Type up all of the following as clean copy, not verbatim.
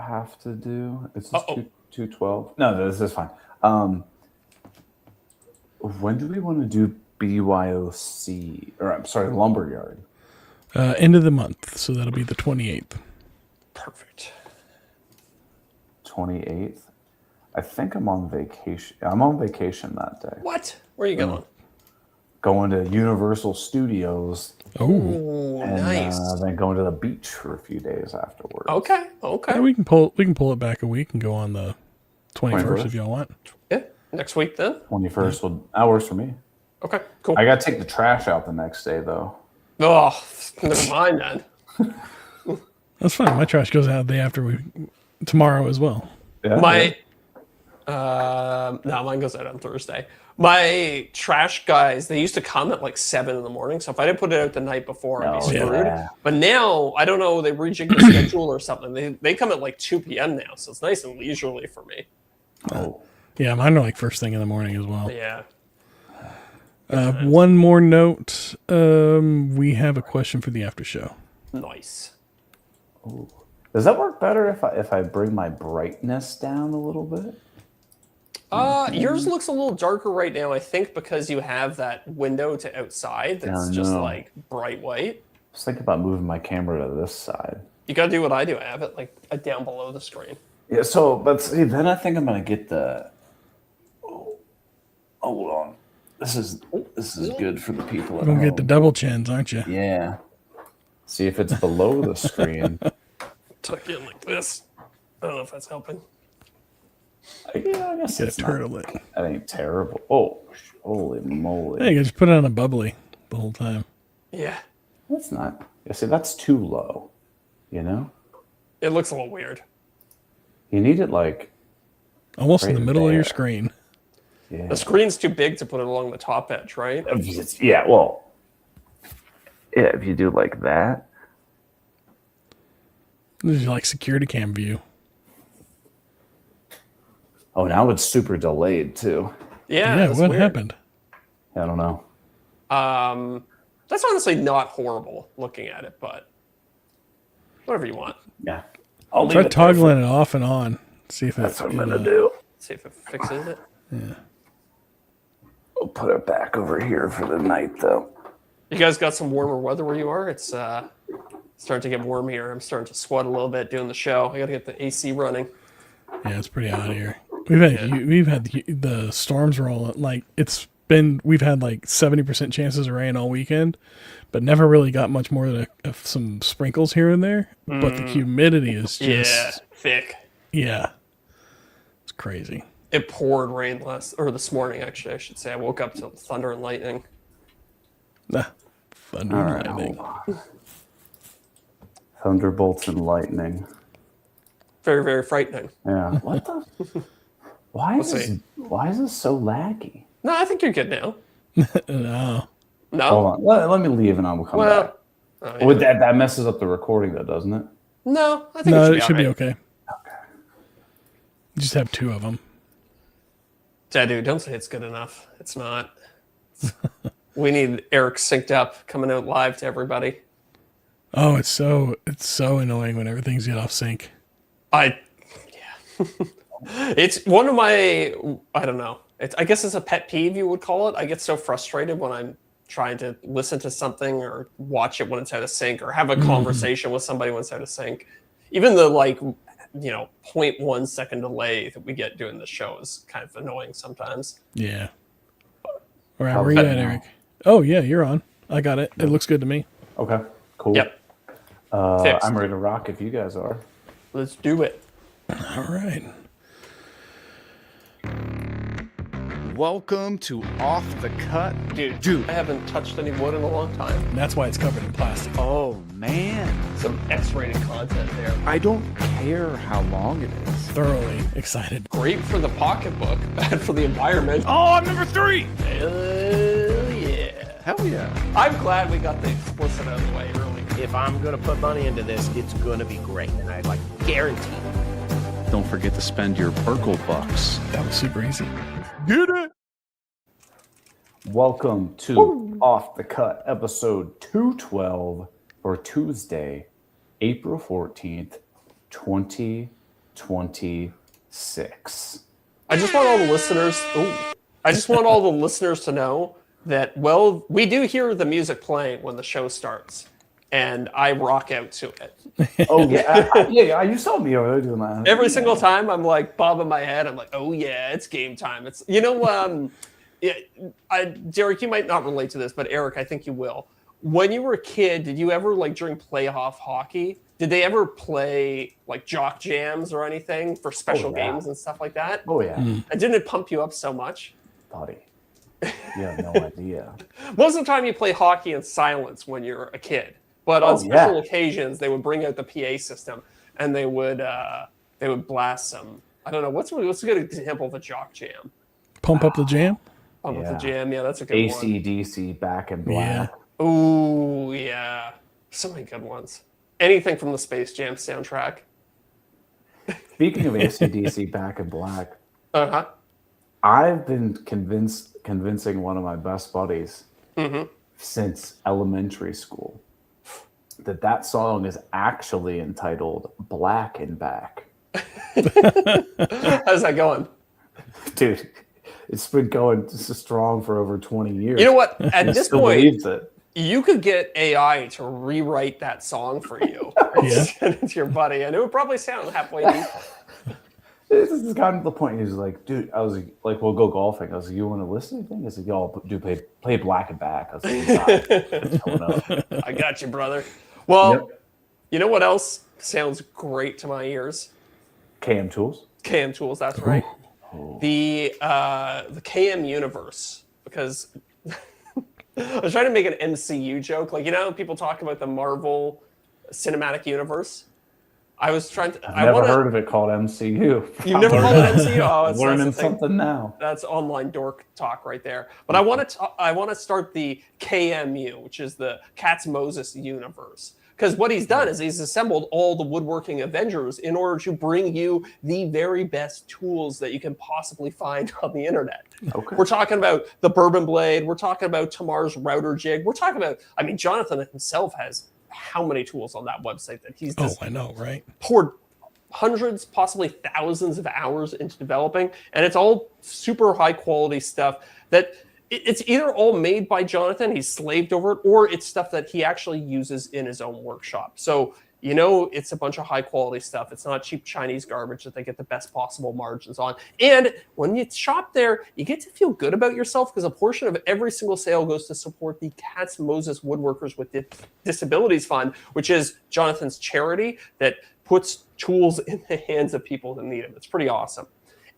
have to do? It's just 212. No, this is fine. When do we want to do BYOC? Or I'm sorry, Lumberyard. End of the month, so that'll be the 28th. Perfect. 28th. I think I'm on vacation. I'm on vacation that day. What? Where are you going? Going to Universal Studios. Oh, and, nice. Then going to the beach for a few days afterwards. Okay. Yeah, we can pull it back a week and go on the 21st if y'all want. Yeah, next week then. 21st that works for me. Okay, cool. I got to take the trash out the next day though. Oh, never mind then. That's fine. My trash goes out the day after tomorrow as well. Yeah, No, mine goes out on Thursday. My trash guys, they used to come at like 7 in the morning. So if I didn't put it out the night before, I'd be screwed. Yeah. But now, I don't know, they rejigged the schedule or something. They come at like 2 p.m. now. So it's nice and leisurely for me. Oh. Yeah, mine are like first thing in the morning as well. Yeah. One more note. We have a question for the after show. Nice. Ooh. Does that work better if I bring my brightness down a little bit? Yours looks a little darker right now, I think, because you have that window to outside that's just like bright white. I was thinking about moving my camera to this side. You gotta do what I do. I have it like down below the screen. Yeah, but see, then I think I'm gonna get the. Oh, hold on. This is good for the people at You're gonna home. get the double chins, aren't you? Yeah. See if it's below the screen. Tuck in like this. I don't know if that's helping. Yeah, I guess Get it's a turtle it. That ain't terrible. Oh, holy moly! Hey, you can just put it on a bubbly the whole time. Yeah. That's not. Yeah, see, that's too low. You know. It looks a little weird. You need it like almost right in the middle of your there. screen. Yeah. The screen's too big to put it along the top edge, right? Yeah. Well. Yeah, if you do like that. This is like security cam view. Oh, now it's super delayed too. Yeah. What weird. happened? I don't know. That's honestly not horrible looking at it, but whatever you want. Yeah. I'll Try leave it toggling it off and on. See if That's what I'm gonna do. See if it fixes it. Yeah. We'll put it back over here for the night, though. You guys got some warmer weather where you are? It's starting to get warm here. I'm starting to sweat a little bit doing the show. I got to get the AC running. Yeah, it's pretty hot here. We've had the storms roll. Like we've had like 70% chances of rain all weekend, but never really got much more than some sprinkles here and there. But the humidity is just thick. Yeah, it's crazy. It poured rain this morning. Actually, I should say. I woke up to thunder and lightning. Thunder and lightning. Thunderbolts and lightning. Very, very frightening. Yeah. What the? Why is this so laggy? No, I think you're good now. No. Hold on. Let me leave and I will come back. Yeah. That messes up the recording, though, doesn't it? No, I think it should be okay. Okay. You just have 2 of them. Dude, don't say it's good enough. It's not. We need Eric synced up, coming out live to everybody. Oh, it's so annoying when everything's get off sync. It's one of my, I don't know. I guess it's a pet peeve, you would call it. I get so frustrated when I'm trying to listen to something or watch it when it's out of sync or have a conversation with somebody when it's out of sync. Even the 0.1 second delay that we get doing the show is kind of annoying sometimes. Yeah. All right, where are you at, Eric? Oh, yeah, you're on. I got it. It looks good to me. Okay, cool. Yep. I'm ready to rock if you guys are. Let's do it. All right. Welcome to Off the Cut. Dude, I haven't touched any wood in a long time. And that's why it's covered in plastic. Oh, man. Some X-rated content there. I don't care how long it is. Thoroughly excited. Great for the pocketbook, bad for the environment. Oh, I'm number 3. Hell yeah. Hell yeah. I'm glad we got the explicit out of the way early. If I'm going to put money into this, it's going to be great. And I guarantee. Don't forget to spend your Burkle bucks. That was super easy. Get it. Welcome to Off the Cut, episode 212 for Tuesday, April 14th, 2020. 26. I just want all the listeners. I just want all the listeners to know that, well, we do hear the music playing when the show starts, and I rock out to it. Oh yeah, yeah. You saw me over there doing that Every single time. I'm like bobbing my head. I'm like, oh yeah, it's game time. It's Deric, you might not relate to this, but Eric, I think you will. When you were a kid, did you ever, like, during playoff hockey, did they ever play like jock jams or anything for special games and stuff like that? Oh yeah. And didn't it pump you up so much? Buddy, you have no idea. Most of the time you play hockey in silence when you're a kid, but on special occasions they would bring out the PA system and they would blast some. I don't know what's a good example of a jock jam. Pump up the jam. Pump up the jam. Yeah, that's a good one. AC/DC, Back in Black. Yeah. Ooh, yeah, so many good ones. Anything from the Space Jam soundtrack. Speaking of AC/DC, Back in Black, Uh-huh. I've been convincing one of my best buddies since elementary school that song is actually entitled Black and Back. How's that going? Dude, it's been going just strong for over 20 years. You know what? At this Still point, believes it. you could get AI to rewrite that song for you. Yeah. Send it to your buddy, and it would probably sound halfway decent. This is kind of the point. He's like, dude, I was like, we'll go golfing. I was like, you want to listen to anything? He's like, y'all do play Black and Back. I was like, what's going on? I got you, brother. Well, Yep. You know what else sounds great to my ears? KM Tools. KM Tools, that's right. The KM universe, because I was trying to make an MCU joke. Like, you know, people talk about the Marvel Cinematic Universe. I was trying to. I've never heard of it called MCU. You've never called it MCU? Oh, I'm learning something now. That's online dork talk right there. But I want to start the KMU, which is the Katz Moses universe. Because what he's done is he's assembled all the woodworking Avengers in order to bring you the very best tools that you can possibly find on the internet. Okay. We're talking about the Bourbon Blade. We're talking about Tamar's router jig. We're talking about, I mean, Jonathan himself has how many tools on that website that he's just I know, right? poured hundreds, possibly thousands of hours into developing. And it's all super high quality stuff that it's either all made by Jonathan, he's slaved over it, or it's stuff that he actually uses in his own workshop. So, you know, it's a bunch of high quality stuff. It's not cheap Chinese garbage that they get the best possible margins on. And when you shop there, you get to feel good about yourself because a portion of every single sale goes to support the Katz Moses Woodworkers with Disabilities Fund, which is Jonathan's charity that puts tools in the hands of people that need them. It's pretty awesome.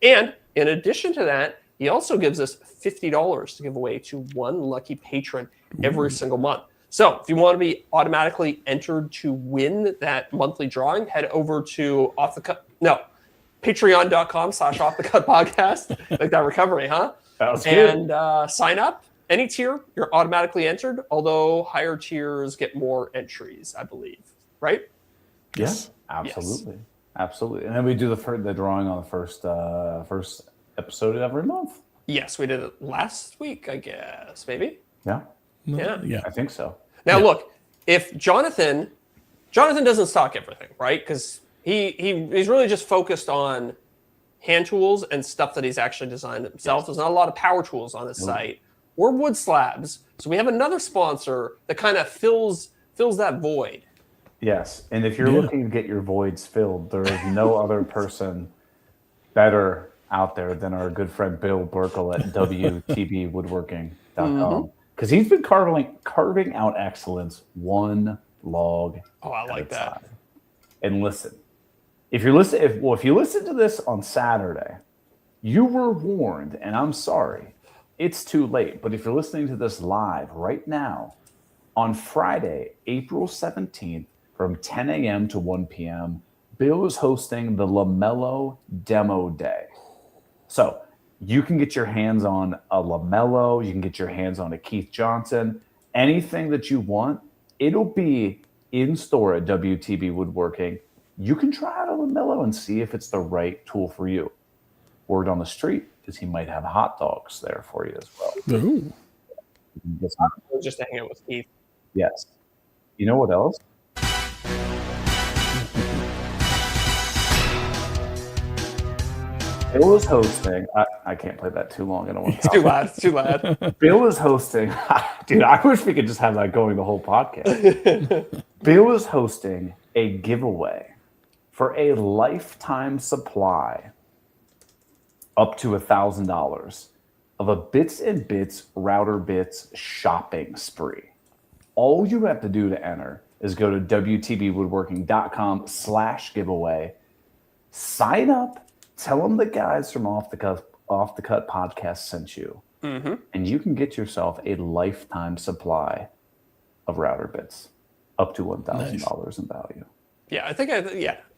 And in addition to that, he also gives us $50 to give away to one lucky patron every single month. So if you want to be automatically entered to win that monthly drawing, head over to patreon.com/offthecut podcast. Like that recovery, huh? That was good. And sign up. Any tier, you're automatically entered, although higher tiers get more entries, I believe. Right? Yes, absolutely. Yes. Absolutely. And then we do the drawing on the first episode of every month. Yes, we did it last week, I guess, maybe. Yeah. Yeah. I think so. Now, look, if Jonathan doesn't stock everything, right? Because he's really just focused on hand tools and stuff that he's actually designed himself. Yes. There's not a lot of power tools on his site or wood slabs. So we have another sponsor that kind of fills that void. Yes, and if you're looking to get your voids filled, there is no other person better out there than our good friend Bill Burkle at WTB Woodworking.com. Because he's been carving out excellence one log I like that. time. And listen, if you listen to this on Saturday, you were warned, and I'm sorry, it's too late. But if you're listening to this live right now, on Friday, April 17th, from 10 a.m. to 1 p.m., Bill is hosting the LaMelo Demo Day. So you can get your hands on a LaMelo, you can get your hands on a Keith Johnson, anything that you want. It'll be in store at WTB Woodworking. You can try out a LaMelo and see if it's the right tool for you. Word on the street is he might have hot dogs there for you as well. Ooh. Just to hang out with Keith. Yes. You know what else? Bill is hosting. I can't play that too long. I don't want It's to. too loud. It's too loud. Bill is hosting. Dude, I wish we could just have that going the whole podcast. Bill is hosting a giveaway for a lifetime supply up to $1,000 of a Bits and Bits Router Bits shopping spree. All you have to do to enter is go to WTBwoodworking.com/giveaway. Sign up. Tell them the guys from Off the Cut podcast sent you, and you can get yourself a lifetime supply of router bits up to $1,000 in value. Yeah, I think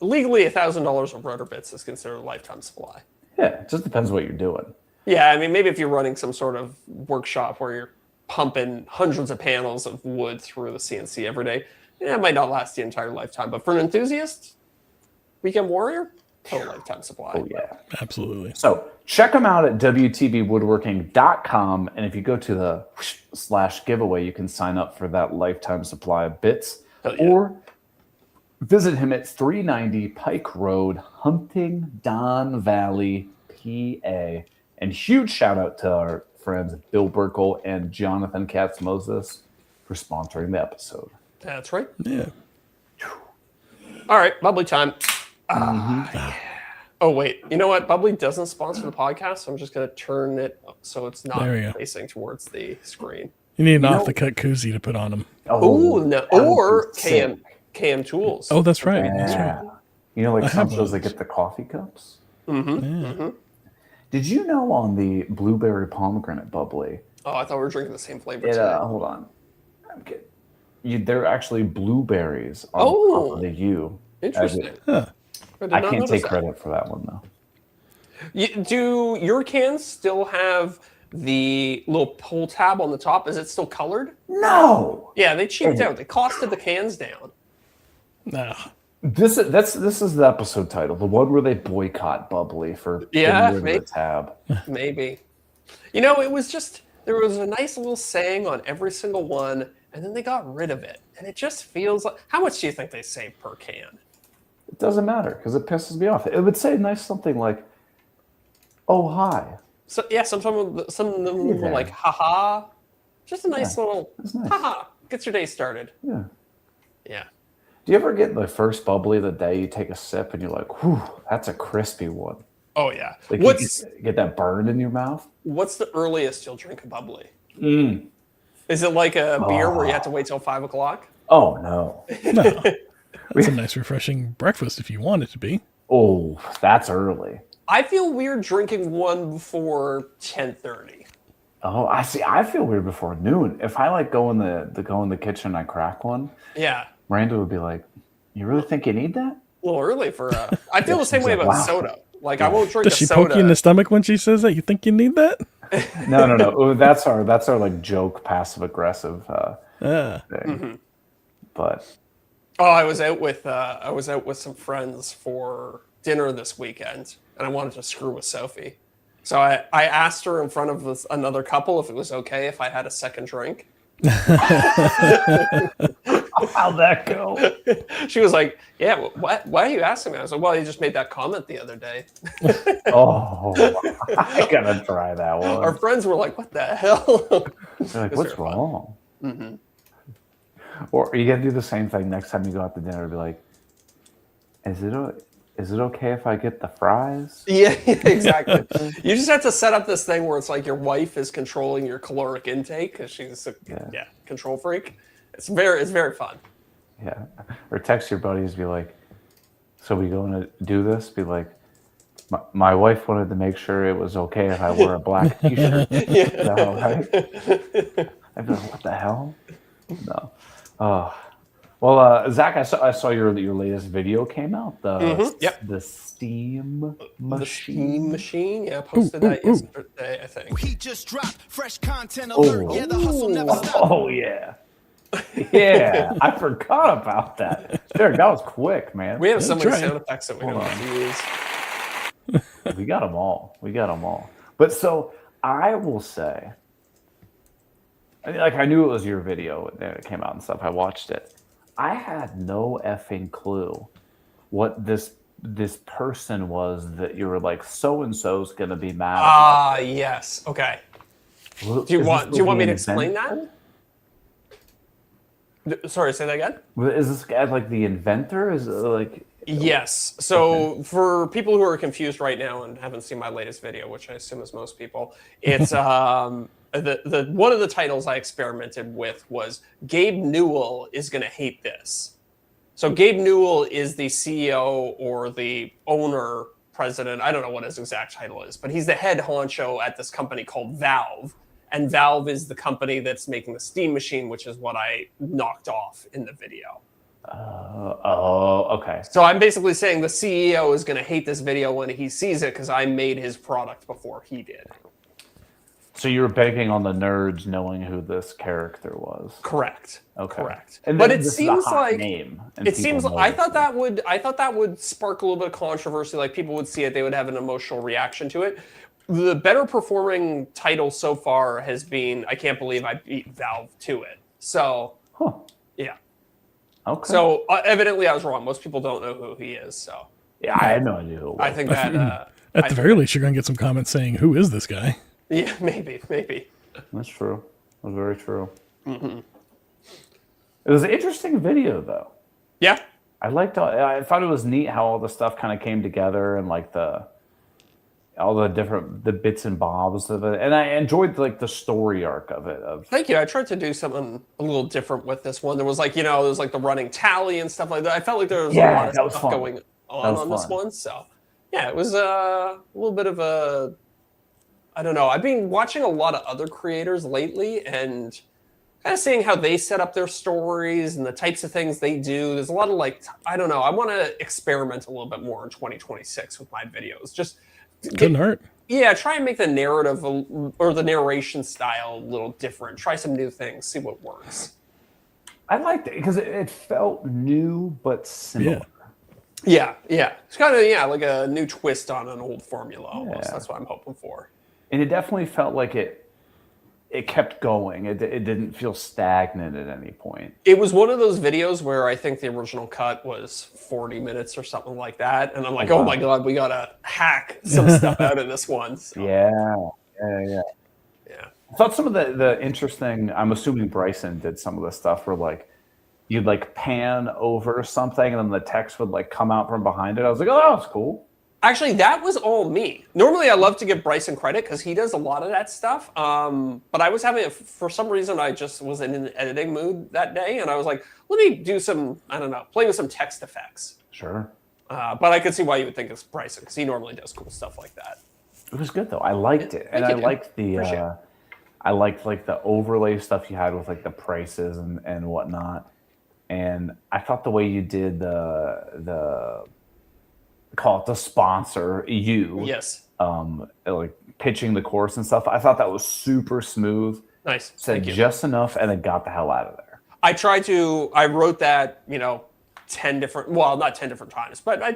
legally $1,000 of rotor bits is considered a lifetime supply. Yeah, it just depends what you're doing. Yeah, I mean, maybe if you're running some sort of workshop where you're pumping hundreds of panels of wood through the CNC every day, it might not last the entire lifetime. But for an enthusiast, weekend warrior, total lifetime supply. Oh, yeah. Absolutely. So check them out at WTBwoodworking.com. And if you go to the /giveaway, you can sign up for that lifetime supply of bits. Hell yeah. Or visit him at 390 Pike Road, Huntingdon Valley, PA. And huge shout out to our friends Bill Burkle and Jonathan Katz-Moses for sponsoring the episode. That's right. Yeah. All right, bubbly time. Oh, wait. You know what? Bubbly doesn't sponsor the podcast, so I'm just going to turn it so it's not There we go. facing towards the screen. You need an off-the-cut koozie to put on them. Oh, no. that would Or be sick. KM Tools. Oh, that's right. That's Yeah. right. You know, like I some have shows they those. get the coffee cups. Yeah. Did you know on the blueberry pomegranate bubbly, Oh, I thought we were drinking the same flavor today. hold on. They're actually blueberries on Oh. top of the U. Interesting. Huh. I did I not can't notice take that. credit for that one, though. Do your cans still have the little pull tab on the top? Is it still colored? No! Yeah, they cheaped out. They costed the cans down. Nah. This is the episode title, the one where they boycott bubbly for Yeah, getting rid of the tab. Maybe. You know, it was just, there was a nice little saying on every single one, and then they got rid of it. And it just feels like, how much do you think they save per can? It doesn't matter because it pisses me off. It would say nice something like, "Oh hi." So yeah, some of them were Yeah. like, haha. Just a nice little, that's nice. haha, gets your day started. Yeah. Yeah. Do you ever get the first bubbly of the day? You take a sip and you're like, "Whew, that's a crispy one." Oh yeah. Like What's you get that burn in your mouth. the earliest you'll drink a bubbly? Mm. Is it like a beer where you have to wait till 5 o'clock? Oh no. No. It's a nice, refreshing breakfast if you want it to be. Oh, that's early. I feel weird drinking one before 10:30. Oh, I see. I feel weird before noon. If I like go in the kitchen and I crack one, Yeah. Miranda would be like, "You really think you need that?" A little early for I feel the same she's way like, about wow. soda. Like I won't drink Does a she soda. poke you in the stomach when she says that? You think you need that? No. Oh, that's our like joke passive aggressive Yeah. thing. But Oh, I was out with some friends for dinner this weekend, and I wanted to screw with Sophie. So I asked her in front of another couple if it was okay if I had a second drink. how'd that go? She was like, "Yeah, why are you asking me?" I was like, "Well, you just made that comment the other day." Oh, I gotta try that Our one. friends were like, "What the hell?" They're like, It's "What's very fun. wrong?" Or you gotta do the same thing next time you go out to dinner. Be like, "Is it okay if I get the fries?" Yeah, exactly. You just have to set up this thing where it's like your wife is controlling your caloric intake because she's a control freak. It's very fun. Yeah. Or text your buddies, be like, "So we going to do this?" Be like, my wife wanted to make sure it was okay if I wore a black t-shirt." Is that all right? I'd be like, "What the hell?" No. Well, Zach, I saw your latest video came out. The Steam The Machine. Steam Machine, yeah, I posted that yesterday, I think. He just dropped fresh content alert. Yeah, the hustle never stops. Oh yeah, yeah. I forgot about that. Derek, that was quick, man. We have so many right. sound effects that we don't have to use. We got them all. But so I will say, I knew it was your video that it came out and stuff. I watched it. I had no effing clue what this this person was that you were like, so and so's gonna be mad about Yes. Okay. this. Do you want me to the explain inventor? that? Sorry, say that again. Is this guy like the inventor? Is it like Yes. So for people who are confused right now and haven't seen my latest video, which I assume is most people, it's the one of the titles I experimented with was Gabe Newell is going to hate this. So Gabe Newell is the CEO or the owner, president. I don't know what his exact title is, but he's the head honcho at this company called Valve. And Valve is the company that's making the Steam machine, which is what I knocked off in the video. okay. So I'm basically saying the CEO is going to hate this video when he sees it because I made his product before he did. So you were banking on the nerds knowing who this character was. Correct. Okay. Correct. And But then it this is a seems hot like name, and it people seems know I this thought name. that would spark a little bit of controversy. Like people would see it, they would have an emotional reaction to it. The better performing title so far has been I can't believe I beat Valve to it. So yeah. Okay. So evidently I was wrong. Most people don't know who he is. So yeah, I had no idea who it was. I think that At the very least, you're going to get some comments saying, "Who is this guy?" yeah, maybe. That's true. That's very true. Mm-hmm. It was an interesting video, though. Yeah. I thought it was neat how all the stuff kind of came together and like all the bits and bobs of it, and I enjoyed like the story arc of it. Thank you. I tried to do something a little different with this one. There was like, there was like the running tally and stuff like that. I felt like there was a lot of stuff going on this one. So yeah, it was a little bit of a, I don't know. I've been watching a lot of other creators lately and kind of seeing how they set up their stories and the types of things they do. There's a lot of like, I don't know. I want to experiment a little bit more in 2026 with my videos. Just Couldn't hurt. Yeah, try and make the narrative or the narration style a little different. Try some new things, see what works. I liked it because it felt new but similar. Yeah. It's kind of like a new twist on an old formula almost. That's what I'm hoping for. And it definitely felt like it kept going. It didn't feel stagnant at any point. It was one of those videos where I think the original cut was 40 minutes or something like that. And I'm like, oh my God, we got to hack some stuff out of this one. So. Yeah. I thought some of the interesting, I'm assuming Bryson did some of the stuff where like you'd like pan over something and then the text would like come out from behind it. I was like, oh, that was cool. Actually, that was all me. Normally, I love to give Bryson credit because he does a lot of that stuff. But I was having, for some reason, I just was in an editing mood that day. And I was like, let me do some, I don't know, play with some text effects. Sure. But I could see why you would think it's Bryson because he normally does cool stuff like that. It was good, though. I liked it. And I liked I liked like the overlay stuff you had with like the prices and whatnot. And I thought the way you did the call it the sponsor Yes. Like pitching the course and stuff. I thought that was super smooth. Nice. Said just enough and it got the hell out of there. I wrote that, 10 different, well, not 10 different times, but I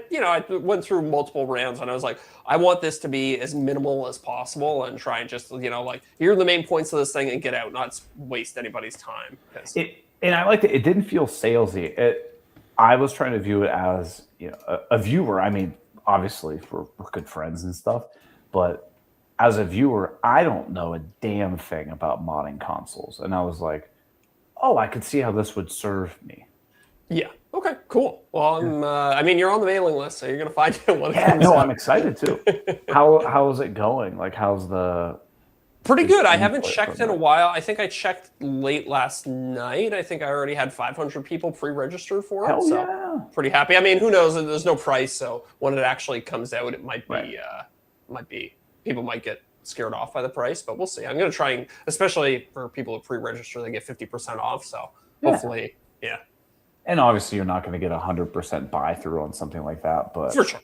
went through multiple rounds and I was like, I want this to be as minimal as possible and try and just, like, here are the main points of this thing and get out, not waste anybody's time. And I liked it. It didn't feel salesy. I was trying to view it as a viewer. I mean, obviously we're good friends and stuff, but as a viewer, I don't know a damn thing about modding consoles. And I was like, oh, I could see how this would serve me. Yeah. Okay. Cool. Well, you're on the mailing list, so you're gonna find it when it comes out. I'm excited too. How is it going? Like, how's the? Pretty good. I haven't checked in a while. I think I checked late last night. I think I already had 500 people pre-registered for it. Hell so yeah. Pretty happy. I mean, who knows? There's no price, so when it actually comes out, it might be people might get scared off by the price, but we'll see. I'm going to try and, especially for people who pre-register, they get 50% off. So hopefully, yeah. And obviously, you're not going to get 100% buy through on something like that, but for sure.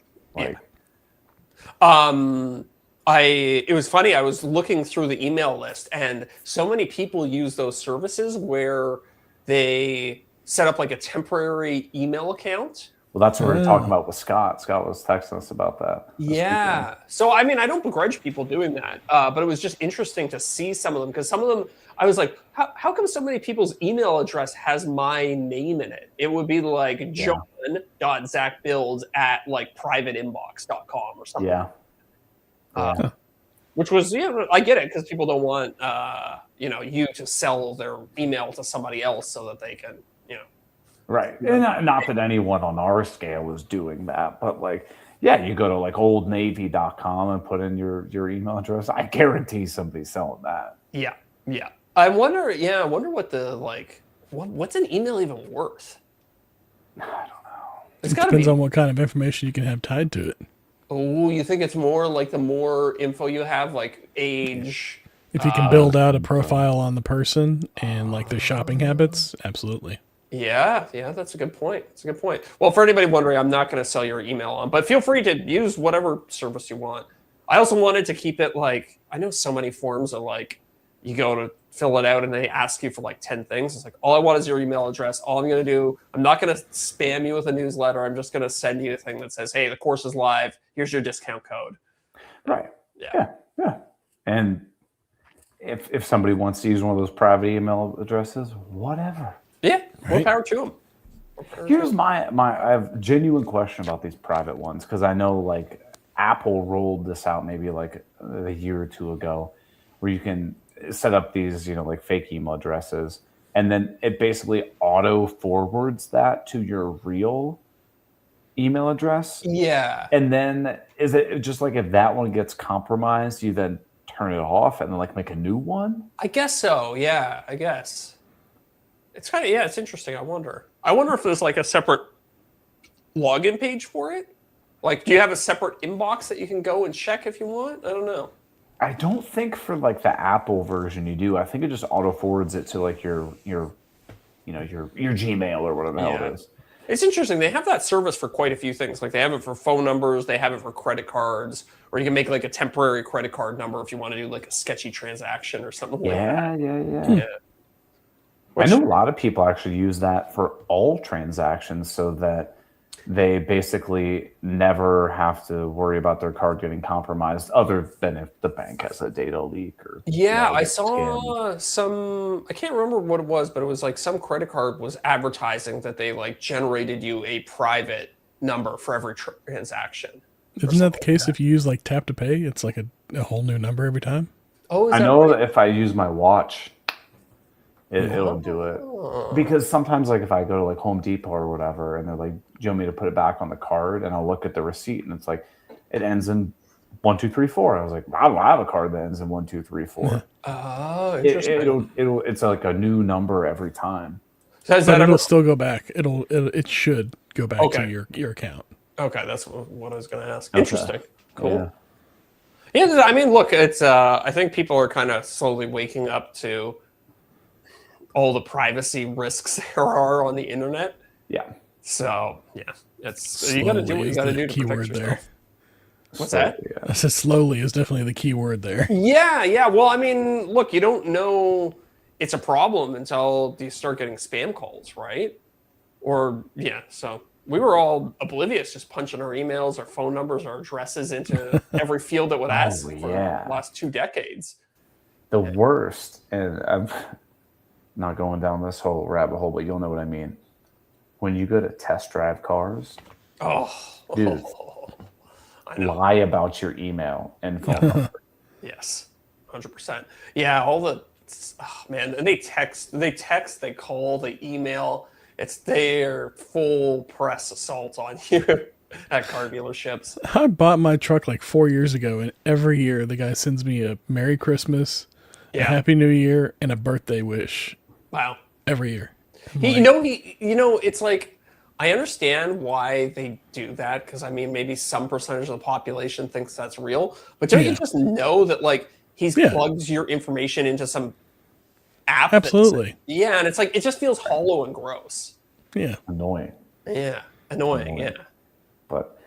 It was funny. I was looking through the email list, and so many people use those services where they set up like a temporary email account Well, that's what we were talking about with Scott. Scott was texting us about that. Yeah. So, I mean, I don't begrudge people doing that, but it was just interesting to see some of them because some of them, I was like, how come so many people's email address has my name in it? It would be like john.zachbuilds at like privateinbox.com or something. Yeah. Which was, I get it because people don't want, you to sell their email to somebody else so that they can, Right. And not that anyone on our scale is doing that, but like, yeah, you go to like oldnavy.com and put in your email address. I guarantee somebody's selling that. Yeah. Yeah. I wonder what the, like, what's an email even worth? I don't know. It's It got to depends be. on what kind of information you can have tied to it. Oh, you think it's more like the more info you have, like age? If you can build out a profile on the person and like their shopping habits, absolutely. Yeah, that's a good point. It's a good point. Well, for anybody wondering, I'm not going to sell your email on, but feel free to use whatever service you want. I also wanted to keep it like, I know so many forms are like, you go to fill it out and they ask you for like 10 things. It's like, all I want is your email address. All I'm going to do, I'm not going to spam you with a newsletter. I'm just going to send you a thing that says, hey, the course is live. Here's your discount code. Right. Yeah. Yeah. And if somebody wants to use one of those private email addresses, whatever. Yeah, more Right. power to them. Here's my I have a genuine question about these private ones because I know like Apple rolled this out maybe like a year or two ago where you can set up these, like fake email addresses and then it basically auto forwards that to your real email address. Yeah. And then is it just like if that one gets compromised, you then turn it off and then like make a new one? I guess so. Yeah, I guess. It's kind of, it's interesting. I wonder if there's like a separate login page for it. Like, do you have a separate inbox that you can go and check if you want? I don't know. I don't think for like the Apple version you do. I think it just auto forwards it to like your Gmail or whatever the hell it is. It's interesting. They have that service for quite a few things. Like they have it for phone numbers, they have it for credit cards, or you can make like a temporary credit card number if you want to do like a sketchy transaction or something like that. Yeah. I know a lot of people actually use that for all transactions so that they basically never have to worry about their card getting compromised other than if the bank has a data leak or I gets saw some, I can't remember what it was, but it was like some credit card was advertising that they like generated you a private number for every transaction. Isn't that the case if you use like tap to pay? It's like a whole new number every time. Oh, is I that know right? that if I use my watch, it'll do it. Because sometimes like if I go to like Home Depot or whatever and they're like, do you want me to put it back on the card? And I'll look at the receipt and it's like, it ends in 1234. I was like, wow, I have a card that ends in 1234. Oh, interesting. It's like a new number every time. So is But that it'll ever, still go back. It should go back Okay. to your account. okay, that's what I was going to ask. Okay. Interesting. Cool. Yeah, I mean, look, it's. I think people are kind of slowly waking up to all the privacy risks there are on the internet. Yeah. So it's you got to do what you got to do to protect yourself. there. What's that? Yeah. I said slowly is definitely the key word there. Yeah. Well, I mean, look, you don't know it's a problem until you start getting spam calls, right? Or so we were all oblivious, just punching our emails, our phone numbers, our addresses into every field that would ask for the last 2 decades. The worst, and I'm not going down this whole rabbit hole, but you'll know what I mean. When you go to test drive cars, dude, I know. lie about your email and phone number. Yes, 100%. Yeah, all the man, and they text, they call, they email. It's their full press assault on you at car dealerships. I bought my truck like 4 years ago, and every year the guy sends me a Merry Christmas, a Happy New Year, and a birthday wish. Wow. Every year. It's like, I understand why they do that, because I mean, maybe some percentage of the population thinks that's real, but don't you just know that like he's plugs your information into some app? Absolutely. And it's like, it just feels hollow and gross. Yeah. Annoying. Yeah. Annoying. Yeah. But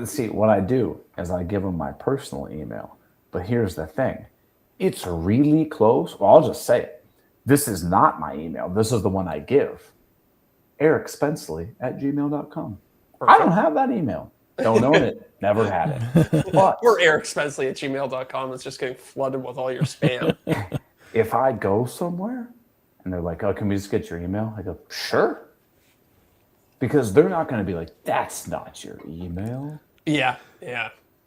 see, what I do is I give them my personal email. But here's the thing. It's really close. Well, I'll just say it. This is not my email. This is the one I give. EricSpenceley@gmail.com. I don't have that email. Don't own it. Never had it. But Or ericspensley@gmail.com is just getting flooded with all your spam. if I go somewhere and they're like, "Oh, can we just get your email?" I go, "Sure." Because they're not going to be like, "That's not your email." Yeah.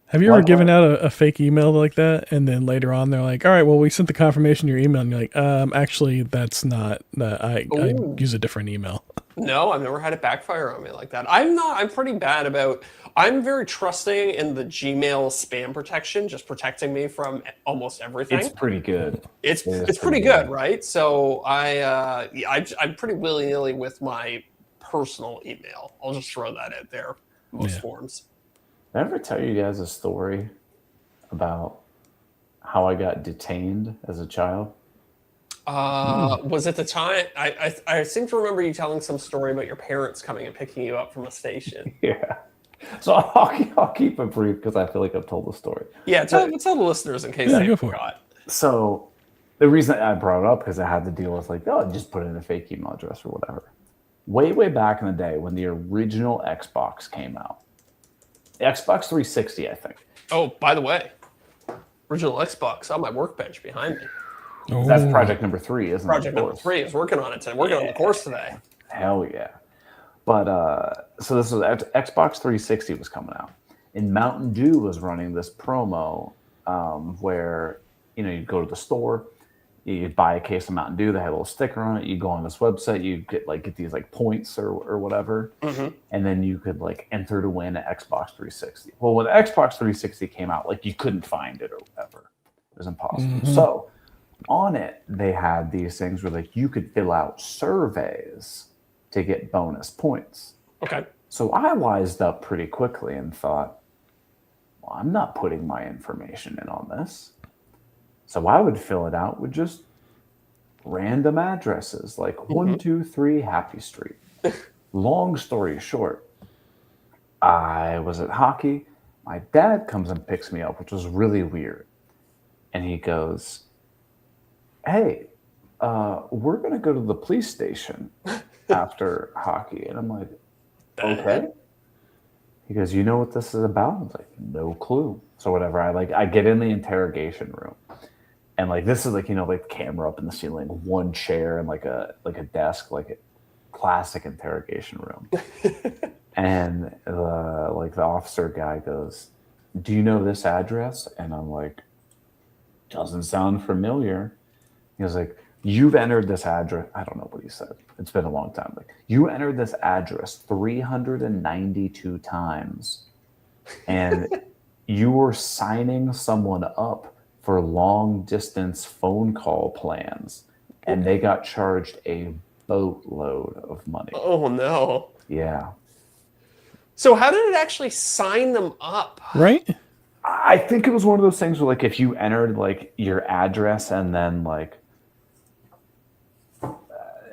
Have you ever Like given what? out a fake email like that, and then later on they're like, "All right, well, we sent the confirmation to your email," and you're like, actually, that's not that. I Ooh. use a different email." No, I've never had it backfire on me like that. I'm pretty bad about, I'm very trusting in the Gmail spam protection, just protecting me from almost everything. It's pretty good. It's It is pretty good, right? So I'm pretty willy-nilly with my personal email. I'll just throw that out there, most forms. Did I ever tell you guys a story about how I got detained as a child? Was it the time, I seem to remember you telling some story about your parents coming and picking you up from a station. Yeah. So I'll keep it brief because I feel like I've told the story. Yeah, tell the listeners in case they go for it. forgot. So the reason I brought it up because I had to deal with like, oh, just put in a fake email address or whatever. Way back in the day when the original Xbox came out, Xbox 360, I think. Oh, by the way, original Xbox on my workbench behind me. That's project number 3, isn't it? Project number 3 is working on it today. Working on the course today. Hell yeah. But so this was Xbox 360 was coming out, and Mountain Dew was running this promo where you'd go to the store, you'd buy a case of Mountain Dew, they had a little sticker on it. You go on this website, you get these like points or whatever, and then you could like enter to win an Xbox 360. Well, when the Xbox 360 came out, like you couldn't find it or whatever, it was impossible. So on it, they had these things where like you could fill out surveys to get bonus points. Okay. So I wised up pretty quickly and thought, well, I'm not putting my information in on this. So I would fill it out with just random addresses like 123 Happy Street. Long story short, I was at hockey. My dad comes and picks me up, which was really weird. And he goes, "Hey, we're going to go to the police station after hockey." And I'm like, "Okay." He goes, "You know what this is about?" I was like, "No clue." So whatever, I get in the interrogation room. And like this is like, like camera up in the ceiling, one chair and like a desk, like a classic interrogation room. And the officer guy goes, "Do you know this address?" And I'm like, "Doesn't sound familiar." He was like, "You've entered this address." I don't know what he said. It's been a long time. Like, "You entered this address 392 times, and you were signing someone up for long distance phone call plans, and they got charged a boatload of money." Oh no. Yeah. So how did it actually sign them up? Right? I think it was one of those things where like if you entered like your address and then like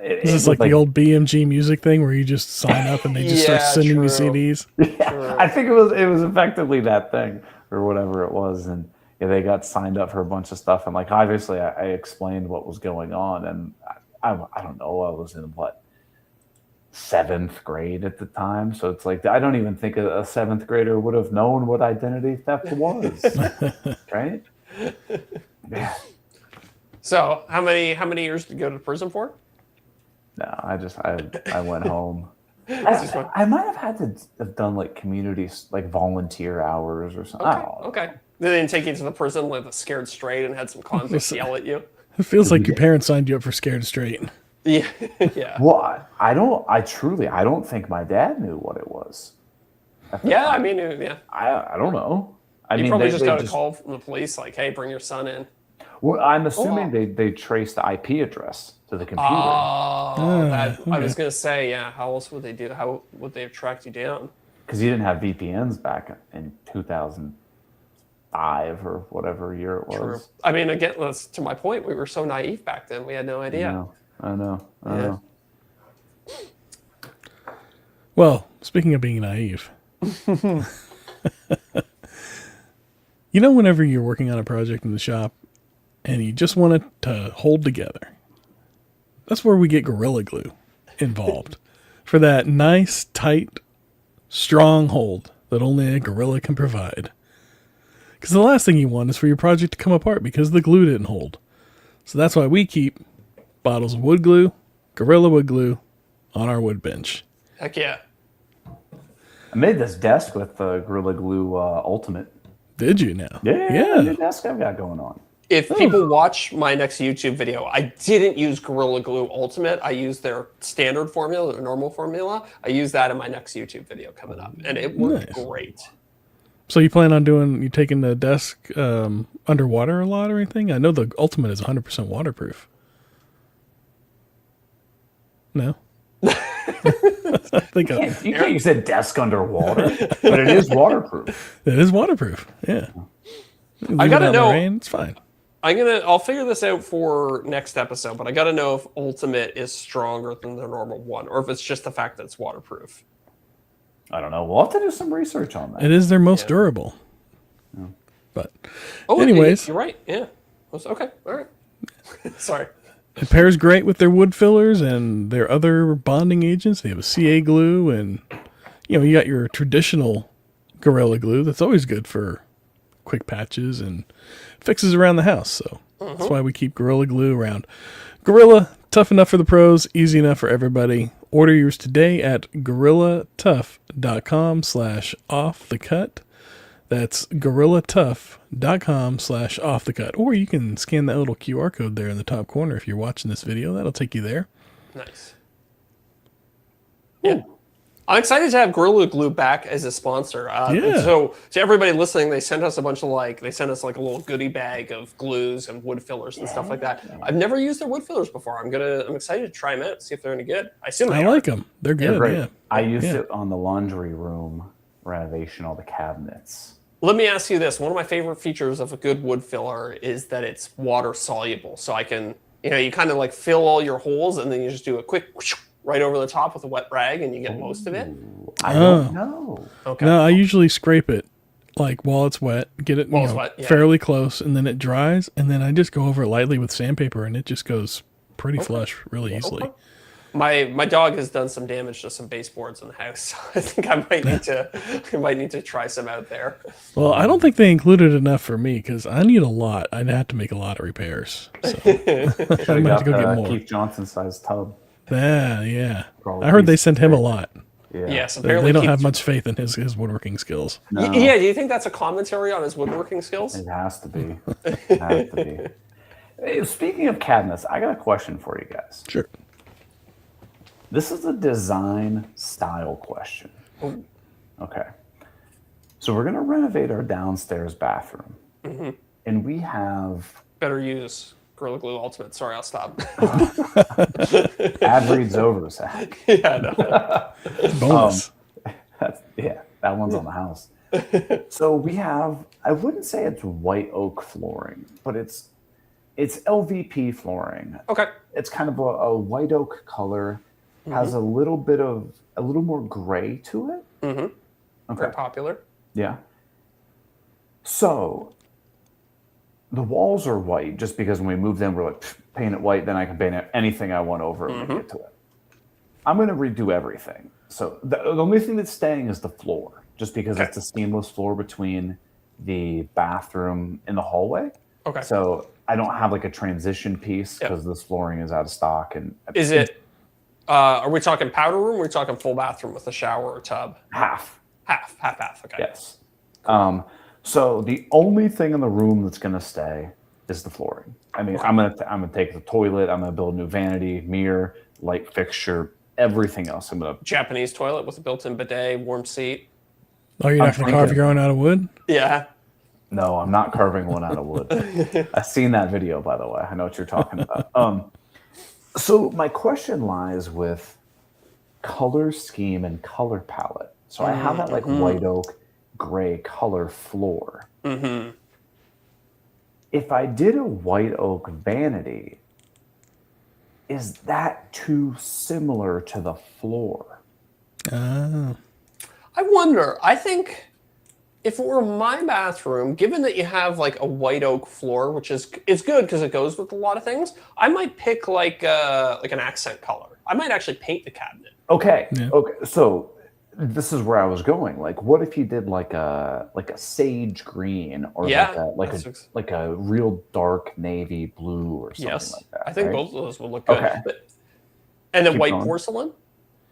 Is this like the old BMG music thing where you just sign up and they just start Yeah, sending you true. CDs? Yeah, I think it was effectively that thing or whatever it was, and they got signed up for a bunch of stuff, and like obviously I explained what was going on, and I don't know, I was in what 7th grade at the time, so it's like I don't even think a 7th grader would have known what identity theft was, right? Yeah. So how many years did you go to prison for? No, I went home. I might have had to have done like communities, like volunteer hours or something. I don't know. Okay. They didn't take you to the prison like the Scared Straight and had some convicts yell at you. It feels like your parents signed you up for Scared Straight. Yeah. Yeah. Well, I don't think my dad knew what it was. Yeah, I mean, yeah. I don't know. You probably just got a call from the police like, "Hey, bring your son in." Well, I'm assuming they traced the IP address to the computer. I was gonna say, yeah. How else would they do? How would they have tracked you down? Because you didn't have VPNs back in 2005 or whatever year it was. True. I mean, again, that's to my point. We were so naive back then. We had no idea. I know. Well, speaking of being naive, whenever you're working on a project in the shop and you just want it to hold together, that's where we get Gorilla Glue involved for that nice, tight, strong hold that only a Gorilla can provide. Because the last thing you want is for your project to come apart because the glue didn't hold. So that's why we keep bottles of wood glue, Gorilla wood glue, on our wood bench. Heck yeah. I made this desk with Gorilla Glue Ultimate. Did you now? Yeah. New desk I've got going on. If people watch my next YouTube video, I didn't use Gorilla Glue Ultimate. I used their standard formula, their normal formula. I use that in my next YouTube video coming up, and it worked great. So you plan on you taking the desk underwater a lot or anything? I know the Ultimate is 100% waterproof. No? I think You can't use a desk underwater, but it is waterproof. it is waterproof. Yeah. I gotta know. It's fine. I'll figure this out for next episode, but I gotta know if Ultimate is stronger than the normal one, or if it's just the fact that it's waterproof. I don't know. We'll have to do some research on that. It is their most durable. Yeah. But Oh, anyways, you're right. Yeah. Okay. All right. Sorry. it pairs great with their wood fillers and their other bonding agents. They have a CA glue, and you got your traditional Gorilla Glue that's always good for quick patches and fixes around the house. So that's why we keep Gorilla Glue around. Gorilla, tough enough for the pros, easy enough for everybody. Order yours today at GorillaTough.com/offthecut. That's GorillaTough.com/offthecut. Or you can scan that little QR code there in the top corner if you're watching this video. That'll take you there. Nice. Yeah. I'm excited to have Gorilla Glue back as a sponsor. So to everybody listening, they sent us a bunch of a little goodie bag of glues and wood fillers and stuff like that. I've never used their wood fillers before. I'm excited to try them out, see if they're any good. I assume I like them. They're good. Great. Yeah. I used it on the laundry room renovation, all the cabinets. Let me ask you this. One of my favorite features of a good wood filler is that it's water soluble. So I can, you kind of like fill all your holes and then you just do a quick whoosh, right over the top with a wet rag and you get most of it. I don't know. Okay. No, I usually scrape it like while it's wet, get it fairly close, and then it dries, and then I just go over it lightly with sandpaper, and it just goes pretty flush really easily. Okay. My dog has done some damage to some baseboards in the house. So I think I might need to try some out there. Well, I don't think they included enough for me because I need a lot. I'd have to make a lot of repairs. So I might have to go get more. Keith Johnson sized tub. Yeah. I heard they sent him a lot. Yeah. Yes, apparently They don't have much faith in his woodworking skills. No. Yeah, do you think that's a commentary on his woodworking skills? It has to be. It has to be. Hey, speaking of cabinets, I got a question for you guys. Sure. This is a design style question. Okay. So we're going to renovate our downstairs bathroom. Mm-hmm. And we have... Better use Gorilla Glue Ultimate. Sorry, I'll stop. Ad reads over, Zach. Yeah, no. Bonus. That one's on the house. So we have, I wouldn't say it's white oak flooring, but it's LVP flooring. Okay. It's kind of a white oak color, has a little more gray to it. Mm-hmm. Okay. Very popular. Yeah. So the walls are white just because when we move them, we're like, paint it white, then I can paint it anything I want over it and get to it. I'm going to redo everything. So the only thing that's staying is the floor, just because it's a seamless floor between the bathroom and the hallway. Okay. So I don't have like a transition piece because this flooring is out of stock. And is it? Are we talking powder room? Or are we talking full bathroom with a shower or tub? half? Half. Okay. Yes. So the only thing in the room that's going to stay is the flooring. I mean, I'm gonna take the toilet. I'm gonna build a new vanity, mirror, light fixture, everything else. I'm gonna Japanese toilet with a built-in bidet, warm seat. Oh, you're not going to carve your own out of wood? Yeah. No, I'm not carving one out of wood. I've seen that video, by the way. I know what you're talking about. So my question lies with color scheme and color palette. So I have that like white oak, gray color floor. Mm-hmm. If I did a white oak vanity, is that too similar to the floor? Oh. I wonder. I think if it were my bathroom, given that you have like a white oak floor, which is good because it goes with a lot of things, I might pick like an accent color. I might actually paint the cabinet. Okay. Yeah. Okay. So this is where I was going. Like, what if you did like a sage green or Yeah, like a real dark navy blue or something yes. like that? I think right? both of those would look good. Okay. And then Keep white going. porcelain?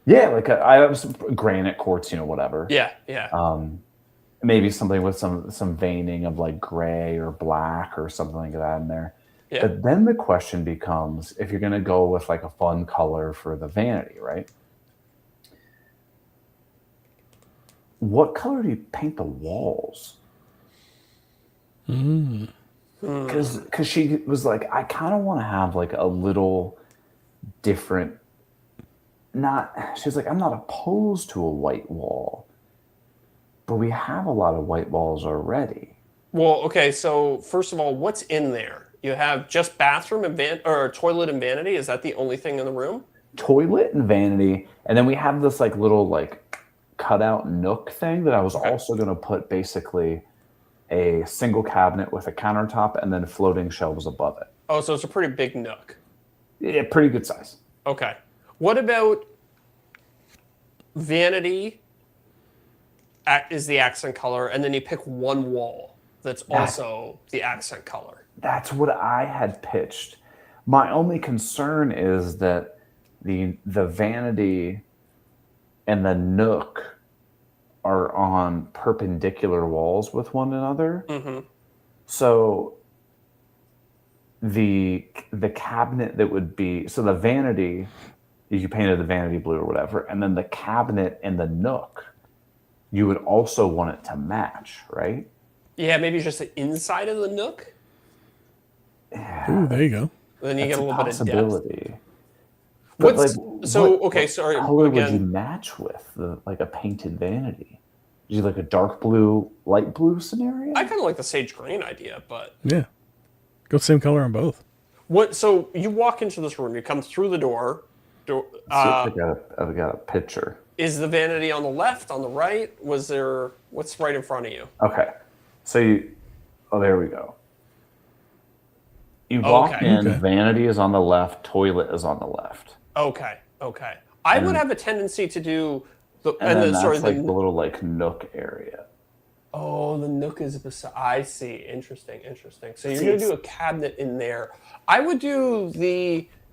Yeah, like I have some granite quartz, whatever. Yeah, yeah. Maybe something with some veining of like gray or black or something like that in there. Yeah. But then the question becomes, if you're going to go with like a fun color for the vanity, right? What color do you paint the walls? Because she was like, I kind of want to have like a little different. She's like, I'm not opposed to a white wall, but we have a lot of white walls already. Well, okay. So first of all, what's in there? You have just bathroom and or toilet and vanity. Is that the only thing in the room? Toilet and vanity, and then we have this like little like cutout nook thing that I was also going to put basically a single cabinet with a countertop and then floating shelves above it. Oh, so it's a pretty big nook. Yeah, pretty good size. Okay. What about vanity is the accent color, and then you pick one wall that's also the accent color? That's what I had pitched. My only concern is that the vanity and the nook are on perpendicular walls with one another. Mm-hmm. So the cabinet that would be, so the vanity, if you painted the vanity blue or whatever, and then the cabinet and the nook, you would also want it to match, right? Yeah, maybe just the inside of the nook. Ooh, there you go. Then you get a little bit of depth. possibility. Sorry. What color would you Again, match with like a painted vanity? Do you like a dark blue, light blue scenario? I kind of like the sage green idea, but Yeah. Go same color on both. what? So you walk into this room, you come through the door. See if I've got a picture. Is the vanity on the left, on the right? What's right in front of you? Okay, so there we go. You walk in, Okay. vanity is on the left, toilet is on the left. Okay. I would have a tendency to do the And then that's the little like nook area. oh, the nook is beside. I see. Interesting. So you're gonna do a cabinet in there. I would do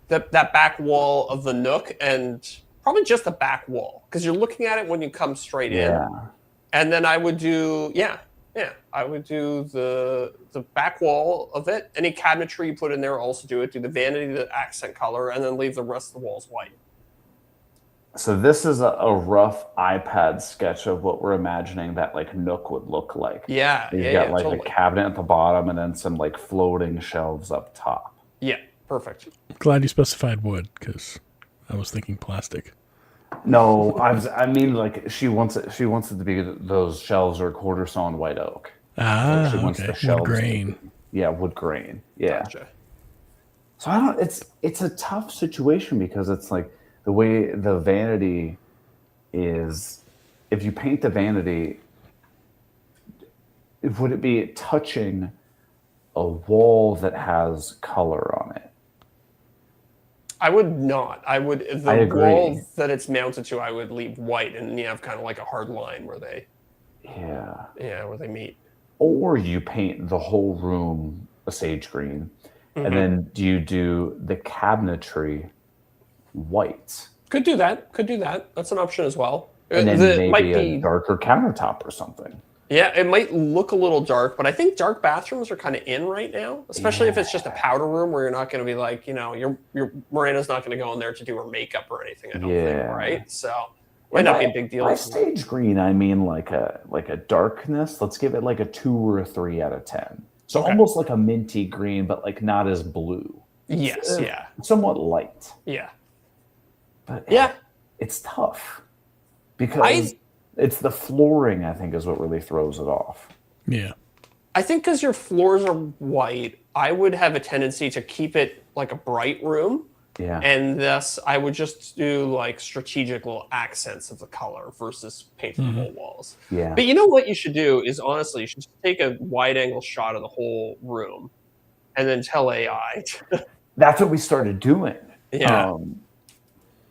that back wall of the nook and probably just the back wall because you're looking at it when you come straight in. And then I would do I would do the back wall of it. Any cabinetry you put in there, also do it. Do the vanity, the accent color, and then leave the rest of the walls white. So this is a rough iPad sketch of what we're imagining that like nook would look like. Yeah, You've got like a cabinet at the bottom and then some like floating shelves up top. Yeah, perfect. Glad you specified wood because I was thinking plastic. No, I mean like she wants it to be those shelves are quarter sawn white oak. Ah, She wants okay. the shelves Wood to grain. be- wood grain. Yeah. Gotcha. So it's a tough situation because it's like the way the vanity is, if you paint the vanity, would it be touching a wall that has color on it? I would not. I would I agree. wall that it's mounted to. I would leave white, and you have kind of like a hard line where they where they meet. Or you paint the whole room a sage green, and then do you do the cabinetry white? Could do that. That's an option as well. And then It might maybe a darker countertop or something. Yeah, it might look a little dark, but I think dark bathrooms are kind of in right now, especially if it's just a powder room where you're not going to be like, your Miranda's not going to go in there to do her makeup or anything. I don't think, right? So might not be a big deal. By stage green, I mean like a darkness. Let's give it like a 2 or a 3 out of 10. So almost like a minty green, but like not as blue. Yes, somewhat light. Yeah. But it's tough because it's the flooring, I think, is what really throws it off. Yeah. I think because your floors are white, I would have a tendency to keep it like a bright room. Yeah. And thus, I would just do like strategic little accents of the color versus painting the whole walls. Yeah. But you know what you should do is honestly, you should just take a wide angle shot of the whole room and then tell AI. That's what we started doing. Yeah.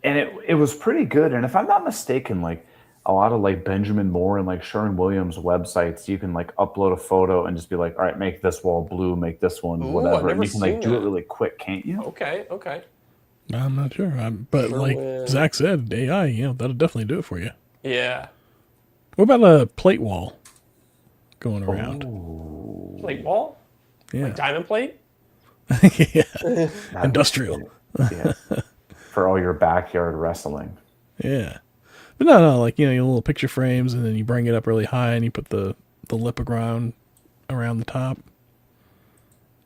And it was pretty good. And if I'm not mistaken, like a lot of like Benjamin Moore and like Sherwin Williams websites, you can like upload a photo and just be like, all right, make this wall blue, make this one Ooh, whatever. I've never And you can like seen do it that. really quick, can't you? Okay, okay. I'm not sure. But Sure like will. Zach said, AI, that'll definitely do it for you. Yeah. What about a plate wall going around? Plate wall? Yeah. Like diamond plate? Yeah. That'd be Industrial. sweet. Yeah. For all your backyard wrestling. Yeah. But no, like, your little picture frames, and then you bring it up really high and you put the lipogram around the top.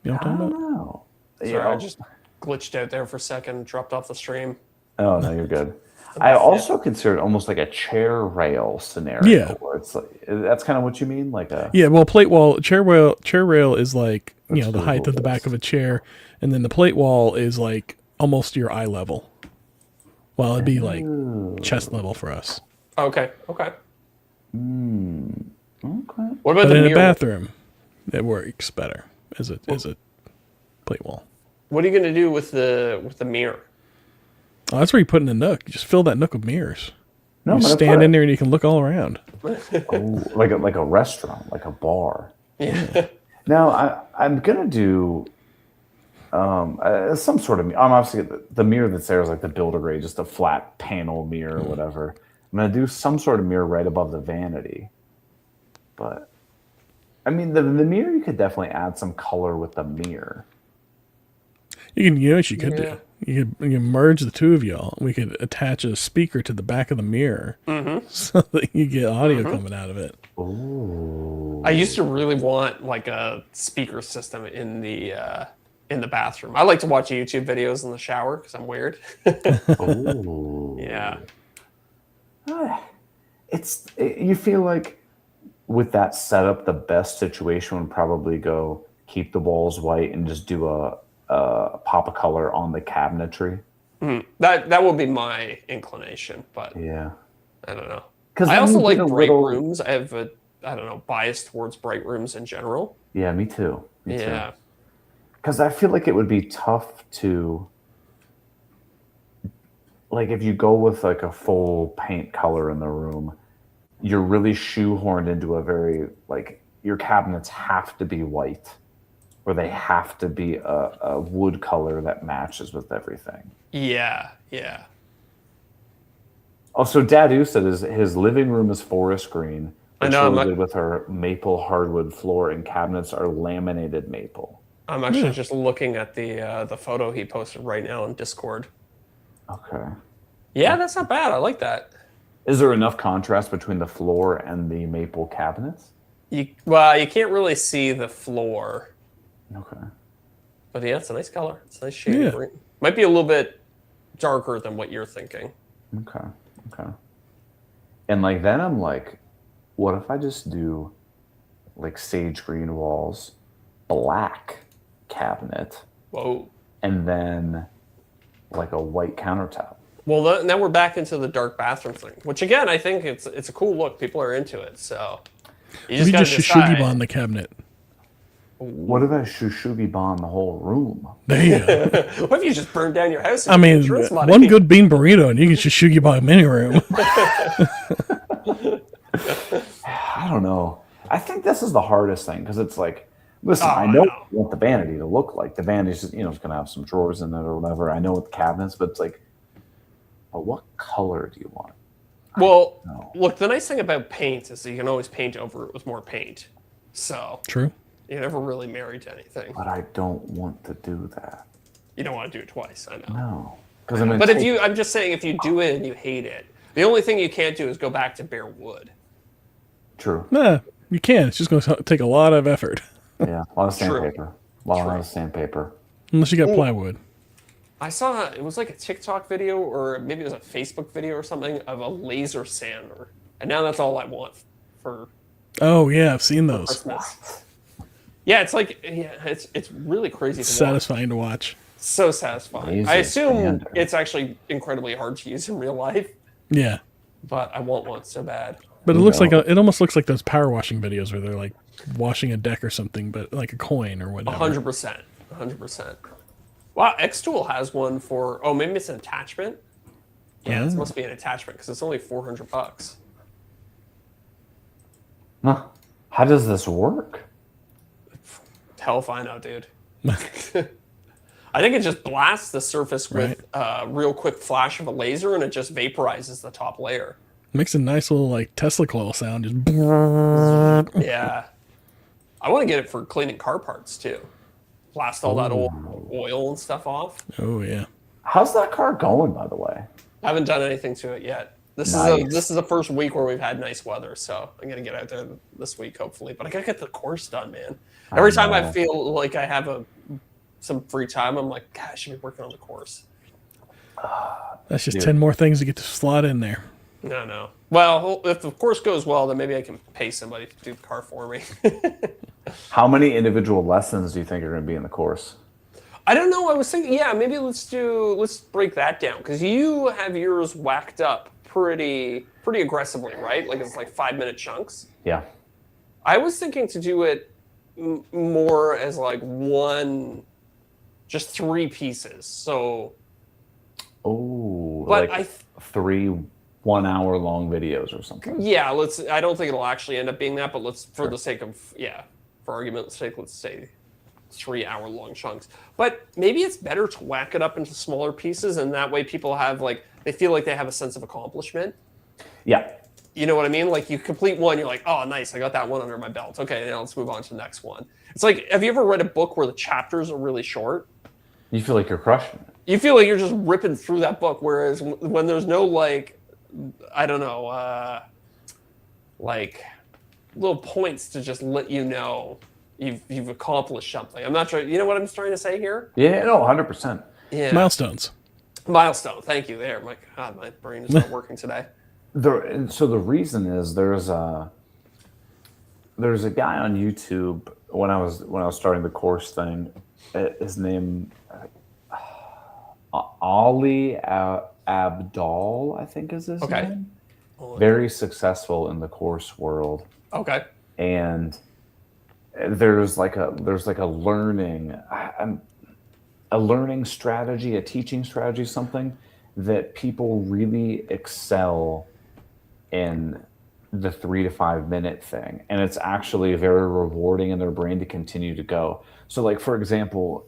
You know what I I'm don't talking about? know. Sorry, Yeah. I just glitched out there for a second, dropped off the stream. Oh no, you're good. I also consider it almost like a chair rail scenario. Yeah. Where it's like, that's kind of what you mean, like a Yeah, well, chair rail is like, the height of the back of a chair, and then the plate wall is like almost your eye level. Well, it'd be like chest level for us. Okay, okay. okay. What about But the in a mirror? bathroom, it works better as a plate wall. What are you going to do with the mirror? Oh, that's where you put in the nook. You just fill that nook with mirrors. No, You I'm gonna stand put in it- there and you can look all around. Oh, like a restaurant, like a bar. Yeah. Now I'm gonna do some sort of. I'm obviously the mirror that's there is like the Builder Grade, just a flat panel mirror or whatever. I'm gonna do some sort of mirror right above the vanity. But I mean, the mirror, you could definitely add some color with the mirror. You know what you could Yeah. do? You could merge the two of y'all. We could attach a speaker to the back of the mirror so that you get audio coming out of it. Ooh. I used to really want like a speaker system in the bathroom. I like to watch YouTube videos in the shower because I'm weird. Ooh. Yeah. You feel like with that setup, the best situation would probably go keep the walls white and just do a pop of color on the cabinetry. That would be my inclination, but Yeah. I don't know. 'Cause I then also you like get a bright little- rooms. I have a bias towards bright rooms in general. Yeah, me too. Me Yeah. too. Because I feel like it would be tough to, like, if you go with like a full paint color in the room, you're really shoehorned into a very, like, your cabinets have to be white, or they have to be a wood color that matches with everything. Yeah, yeah. Also, Dadu said his living room is forest green. I It's know, I'm really not- good with her maple hardwood floor, and cabinets are laminated maple. I'm actually just looking at the photo he posted right now on Discord. Okay. Yeah, that's not bad. I like that. Is there enough contrast between the floor and the maple cabinets? You can't really see the floor, Okay. but yeah, it's a nice color. It's a nice shade Yeah. of green. Might be a little bit darker than what you're thinking. Okay. Okay. And like then I'm like, what if I just do like sage green walls, black cabinet, Whoa. and then like a white countertop? Well, now we're back into the dark bathroom thing, which again, I think it's a cool look. People are into it, so you We gotta just decide. Shushugi on the cabinet. What if I shushugi bomb the whole room? There you go. What if you just burned down your house? And I get mean, insurance money? one good bean burrito and you can Shushugi by a mini room. I don't know. I think this is the hardest thing because it's like, listen, Oh, I I know know. what you want the vanity to look like. The vanity's just, it's going to have some drawers in it or whatever. I know what the cabinets, but it's like, but what color do you want? Well, No. look, the nice thing about paint is that you can always paint over it with more paint. So True. you're never really married to anything. But I don't want to do that. You don't want to do it twice, I know. No. Because I'm But I'm just saying, if you do it and you hate it, the only thing you can't do is go back to bare wood. True. Nah, you can. It's just going to take a lot of effort. Yeah. A lot of True. sandpaper. A lot of sandpaper. Unless you got plywood. I saw, it was like a TikTok video, or maybe it was a Facebook video or something, of a laser sander. And now that's all I want for Oh, yeah, I've seen those. Christmas. Yeah, it's like, it's really crazy to watch. Satisfying to watch. So satisfying. Laser I assume sander. it's actually incredibly hard to use in real life, Yeah. but I want one so bad. But it Oh, looks no. like it almost looks like those power washing videos where they're like washing a deck or something, but like a coin or whatever. 100%. 100%. Wow, Xtool has one for, maybe it's an attachment. Yeah, it must be an attachment because it's only $400. Huh. How does this work? Hell if I know, dude. I think it just blasts the surface with a real quick flash of a laser, and it just vaporizes the top layer. Makes a nice little like Tesla coil sound. Just Yeah. I want to get it for cleaning car parts too. Blast all that old oil and stuff off. oh yeah. How's that car going, by the way? I haven't done anything to it yet. This is the first week where we've had nice weather, so I'm gonna get out there this week hopefully. But I gotta get the course done, man. Every time I feel like I have some free time, I'm like, God, I should be working on the course. That's just 10 more things to get to slot in there. No. Well, if the course goes well, then maybe I can pay somebody to do the car for me. How many individual lessons do you think are going to be in the course? I don't know. I was thinking, maybe let's break that down, because you have yours whacked up pretty aggressively, right? Like it's like 5-minute chunks. Yeah. I was thinking to do it more as like just 3 pieces. So. Oh, but like 3 1-hour-long videos or something. Yeah, I don't think it'll actually end up being that, but for the sake of, for argument's sake, let's say 3-hour-long chunks. But maybe it's better to whack it up into smaller pieces, and that way people have they feel like they have a sense of accomplishment. Yeah. You know what I mean? Like you complete one, you're like, oh, nice, I got that one under my belt. Okay, now let's move on to the next one. It's like, have you ever read a book where the chapters are really short? You feel like you're crushing it. You feel like you're just ripping through that book, whereas when there's no I don't know, little points to just let you know you've accomplished something. I'm not sure. You know what I'm trying to say here? Yeah, no, 100%. Yeah. Milestones. Milestone. Thank you. There. My God, my brain is not working today. So the reason is there's a guy on YouTube when I was starting the course thing. His name Ali Abdal, I think is his name. Very successful in the course world. Okay. And there's like a learning strategy, a teaching strategy, something that people really excel in, the 3 to 5 minute thing, and it's actually very rewarding in their brain to continue to go. So like, for example,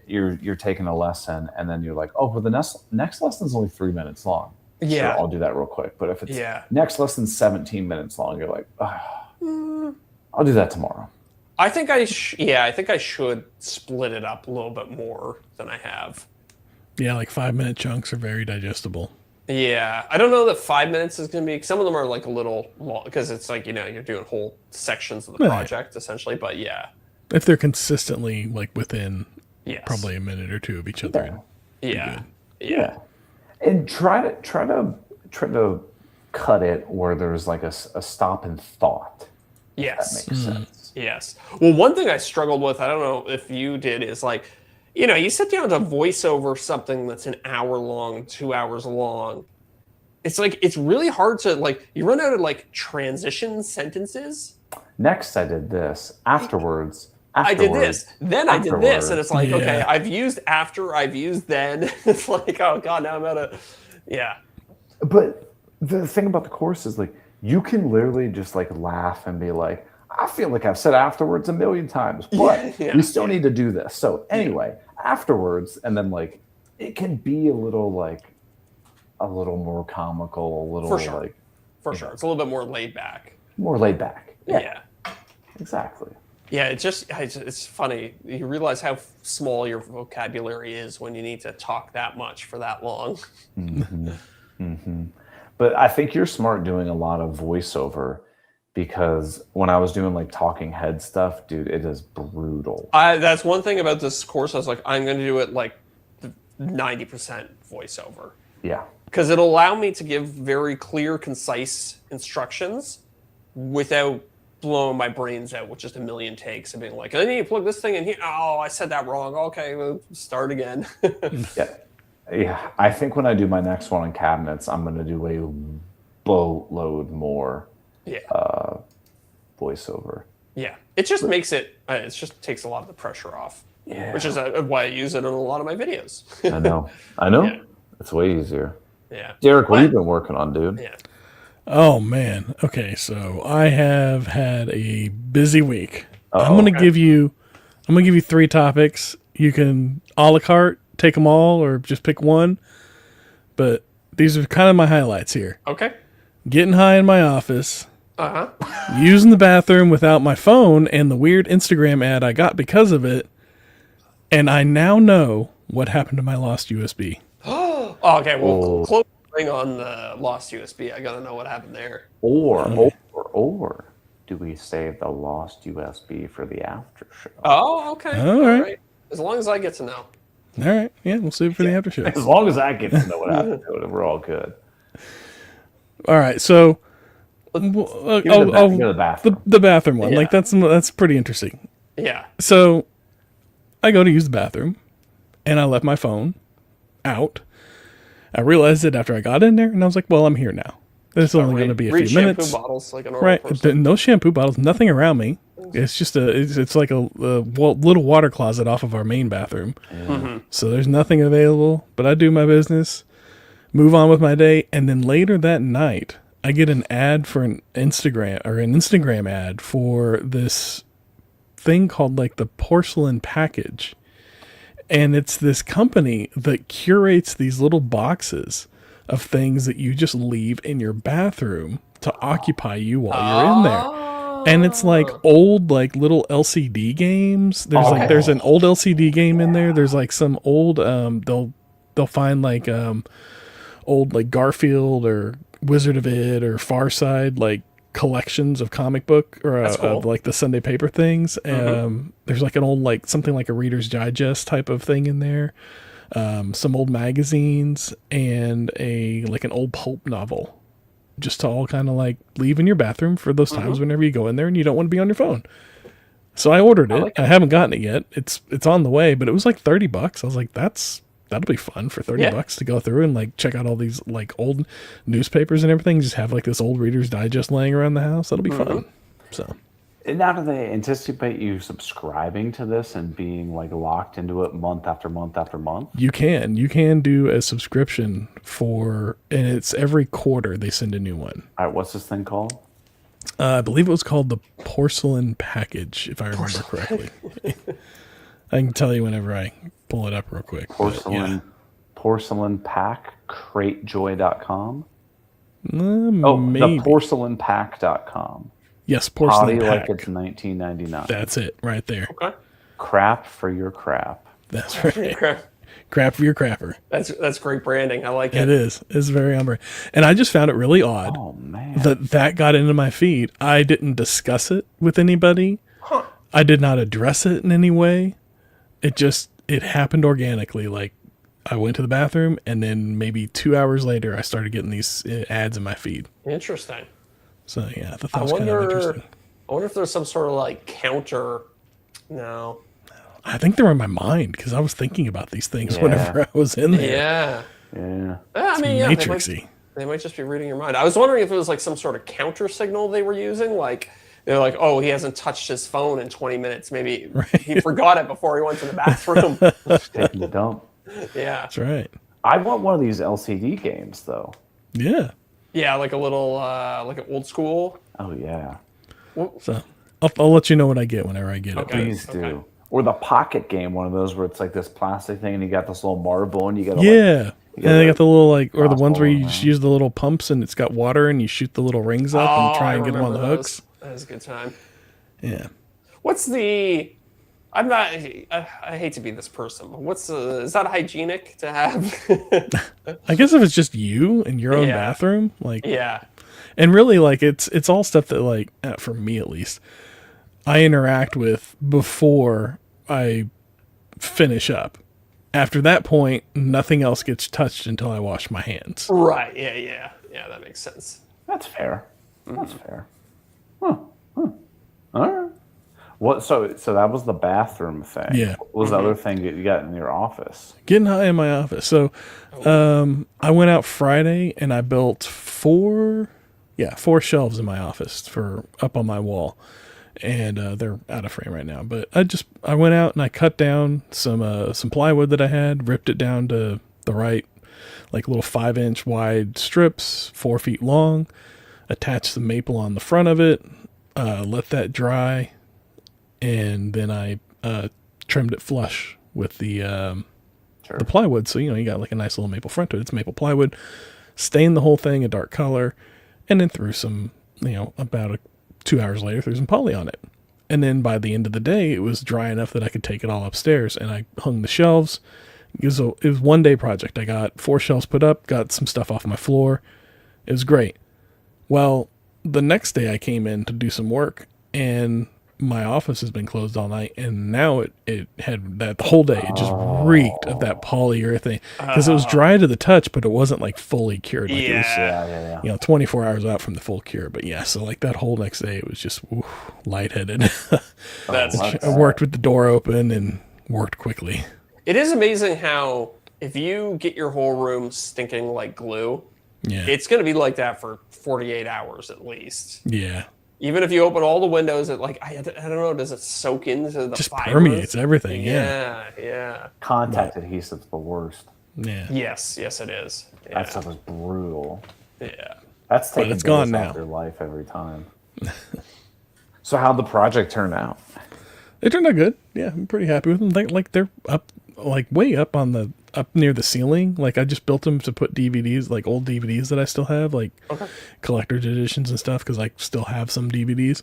you're taking a lesson and then you're like, oh, well, the next lesson is only 3 minutes long. Yeah. Sure, I'll do that real quick. But if it's next lesson 17 minutes long, you're like, I'll do that tomorrow. I think I should split it up a little bit more than I have. Yeah, like 5-minute chunks are very digestible. Yeah, I don't know that 5 minutes is going to be. Some of them are like a little long because it's like, you're doing whole sections of the project essentially. But yeah, if they're consistently like within probably a minute or two of each other. Yeah. And try to cut it where there's like a stop and thought. Yes. That makes sense. Yes. Well, one thing I struggled with, I don't know if you did, is like, you sit down to voice over something that's an hour long, 2 hours long. It's like, it's really hard to you run out of transition sentences. Next, I did this. Afterwards, I did this. Then I did this. And it's like, okay, I've used after, I've used then. It's like, oh God, now I'm out of, But the thing about the course is you can literally just laugh and be like, I feel like I've said afterwards a million times, but we still need to do this. So anyway, afterwards, and then it can be a little more comical, a little for sure. For sure. It's a little bit more laid back. More laid back. Yeah. Exactly. Yeah, it's funny. You realize how small your vocabulary is when you need to talk that much for that long. Mm-hmm. Mm-hmm. But I think you're smart doing a lot of voiceover, because when I was doing talking head stuff, dude, it is brutal. That's one thing about this course. I was like, I'm going to do it 90% voiceover. Yeah. Because it'll allow me to give very clear, concise instructions without blowing my brains out with just a million takes and being like, I need to plug this thing in here. Oh, I said that wrong. Okay, we'll start again. Yeah. I think when I do my next one on cabinets, I'm going to do a boatload more voiceover. Yeah. It just makes it just takes a lot of the pressure off. Yeah. Which is why I use it in a lot of my videos. I know. Yeah. It's way easier. Yeah. Deric, what have you been working on, dude? Yeah. Oh man. Okay, so I have had a busy week. Uh-oh. I'm gonna give you 3 topics. You can a la carte take them all or just pick one. But these are kind of my highlights here. Okay. Getting high in my office, Uh-huh. using the bathroom without my phone, and the weird Instagram ad I got because of it. And I now know what happened to my lost USB. Oh, okay, well, close the ring on the lost USB. I gotta know what happened there. Or do we save the lost USB for the after show? Oh, okay. All right. As long as I get to know. All right. Yeah, we'll see it for the after show. As long as I get to know what happened to it, we're all good. All right. So, Give me the bathroom. the bathroom one. Yeah. Like that's pretty interesting. Yeah. So, I go to use the bathroom, and I left my phone out. I realized it after I got in there, and I was like, "Well, I'm here now. This is only going to be a Read few minutes." shampoo bottles like a normal Right? person. No shampoo bottles, nothing around me. It's just it's like a little water closet off of our main bathroom. So there's nothing available. But I do my business, move on with my day, and then later that night, I get an ad for an Instagram ad for this thing called like the porcelain package. And it's this company that curates these little boxes of things that you just leave in your bathroom to occupy you while you're in there. And it's like old, like little LCD games. There's an old LCD game in there. There's like some old, they'll find like, old like Garfield or Wizard of Id or Far Side, like collections of comic book or cool. of like the Sunday paper things. There's like an old like something like a Reader's Digest type of thing in there. Some old magazines and an old pulp novel, just to all kind of like leave in your bathroom for those times whenever you go in there and you don't want to be on your phone. So I ordered it. I haven't gotten it yet. It's on the way, but it was like $30. I was like, that'll be fun for $30 to go through and like check out all these like old newspapers and everything. Just have like this old Reader's Digest laying around the house. That'll be fun. So And now, do they anticipate you subscribing to this and being like locked into it month after month after month? you can do a subscription and it's every quarter they send a new one. All right, what's this thing called? I believe it was called the porcelain package, if I remember correctly. I can tell you whenever I pull it up real quick. Porcelain pack, cratejoy.com. Maybe. The porcelainpack.com. Yes, porcelain Potty pack. like it's $19.99. That's it, right there. Okay. Crap for your crap. That's right. Okay. Crap for your crapper. That's great branding. I like It it. is. It's very on brand. And I just found it really odd Oh man. that got into my feed. I didn't discuss it with anybody. I did not address it in any way. It happened organically. Like I went to the bathroom and then maybe 2 hours later I started getting these ads in my feed. Interesting. So yeah, I thought that was kind of interesting. I wonder if there's some sort of like counter. No. I think they were in my mind because I was thinking about these things whenever I was in there. Yeah. Yeah. I mean, yeah. Matrixy. They might just be reading your mind. I was wondering if it was like some sort of counter signal they were using. Like they're like, oh, he hasn't touched his phone in 20 minutes. Maybe he forgot it before he went to the bathroom. Taking the dump. Yeah. That's right. I want one of these LCD games though. Yeah. Yeah, like a little, like an old school. Oh yeah. So I'll let you know what I get whenever I get it. Okay. Please do. Okay. Or the pocket game, one of those where it's like this plastic thing and you got this little marble and you got Yeah. And they got the little or the ones where you crossbow just use the little pumps and it's got water and you shoot the little rings up and try I and get them on the remember hooks. those. That was a good time. Yeah. What's the? I'm not. I hate to be this person, but is that hygienic to have? I guess if it's just you in your own Yeah. bathroom, like, Yeah. and really like it's all stuff that like, for me at least, I interact with before I finish up. After that point, nothing else gets touched until I wash my hands. Right. Yeah. That makes sense. That's fair. That's fair. All right. What? So that was the bathroom thing. Yeah. What was the other thing that you got in your office? Getting high in my office. So, I went out Friday and I built four shelves in my office for up on my wall, and they're out of frame right now. But I went out and I cut down some plywood that I had, ripped it down to the right, like little 5-inch wide strips, 4 feet long. attached some maple on the front of it, let that dry, and then I trimmed it flush with the plywood. So, you got like a nice little maple front to it. It's maple plywood. Stained the whole thing a dark color, and then threw some, about 2 hours later, threw some poly on it. And then by the end of the day, it was dry enough that I could take it all upstairs, and I hung the shelves. It was a 1-day project. I got 4 shelves put up, got some stuff off my floor. It was great. Well, the next day I came in to do some work, and my office has been closed all night, and now it had that the whole day. It just reeked of that polyurethane because it was dry to the touch, but it wasn't like fully cured. Like it was, 24 hours out from the full cure. But yeah, so like that whole next day, it was just lightheaded. I worked with the door open and worked quickly. It is amazing how if you get your whole room stinking like glue, it's going to be like that for 48 hours at least. Yeah. Even if you open all the windows, it I don't know, does it soak into the just fibers? Permeates everything. Yeah. Contact adhesive's the worst. Yeah. Yes, it is. Yeah. That stuff is brutal. Yeah. That's taking it's gone days now. off your life every time. So how'd the project turn out? It turned out good. Yeah, I'm pretty happy with them. They're up, way up up near the ceiling. Like I just built them to put DVDs, like old DVDs that I still have, collector's editions and stuff, because I still have some DVDs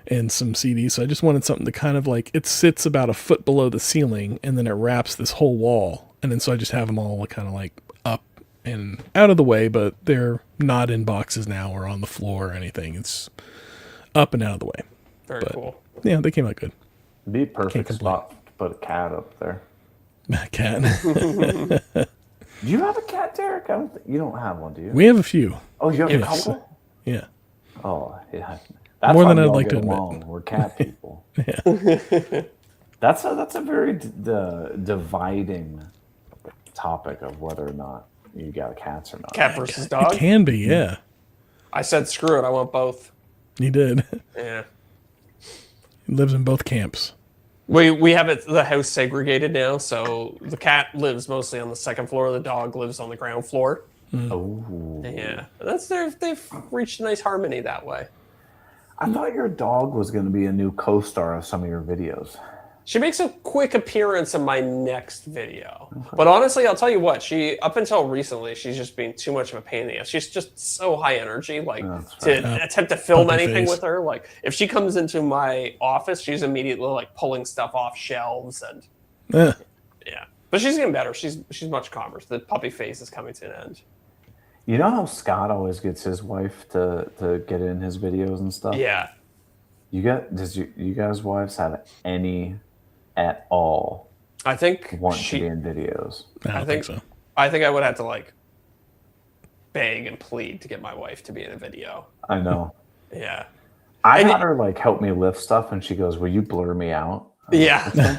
and some CDs. So I just wanted something to kind of it sits about a foot below the ceiling, and then it wraps this whole wall. And then so I just have them all kind of up and out of the way, but they're not in boxes now or on the floor or anything. It's up and out of the way. Very cool. Yeah, they came out good. It'd be a perfect spot to put a cat up there. Cat. Do you have a cat, Deric? You don't have one, do you? We have a few. Oh, you have a Yes. couple? Yeah. Oh, yeah. That's More why than we I'd all like get to admit. along. We're cat people. Yeah. That's a very dividing topic of whether or not you got cats or not. Cat versus It dog? can be, yeah. I said screw it, I want both. He did. Yeah. He lives in both camps. We have the house segregated now, so the cat lives mostly on the second floor, the dog lives on the ground floor. Oh. Yeah. They've reached a nice harmony that way. I thought your dog was going to be a new co-star of some of your videos. She makes a quick appearance in my next video. But honestly, I'll tell you what, up until recently, she's just been too much of a pain in the ass. She's just so high energy, to attempt to film Puppy anything face. with her. If she comes into my office, she's immediately pulling stuff off shelves and Yeah. yeah. But she's getting better. She's much calmer. The puppy face is coming to an end. You know how Scott always gets his wife to get in his videos and stuff? Yeah. You guys' wives have any at all I think want to be in videos? I don't think so. I think I would have to beg and plead to get my wife to be in a video. I know. Yeah. I had her help me lift stuff, and she goes, "Will you blur me out?" Yeah.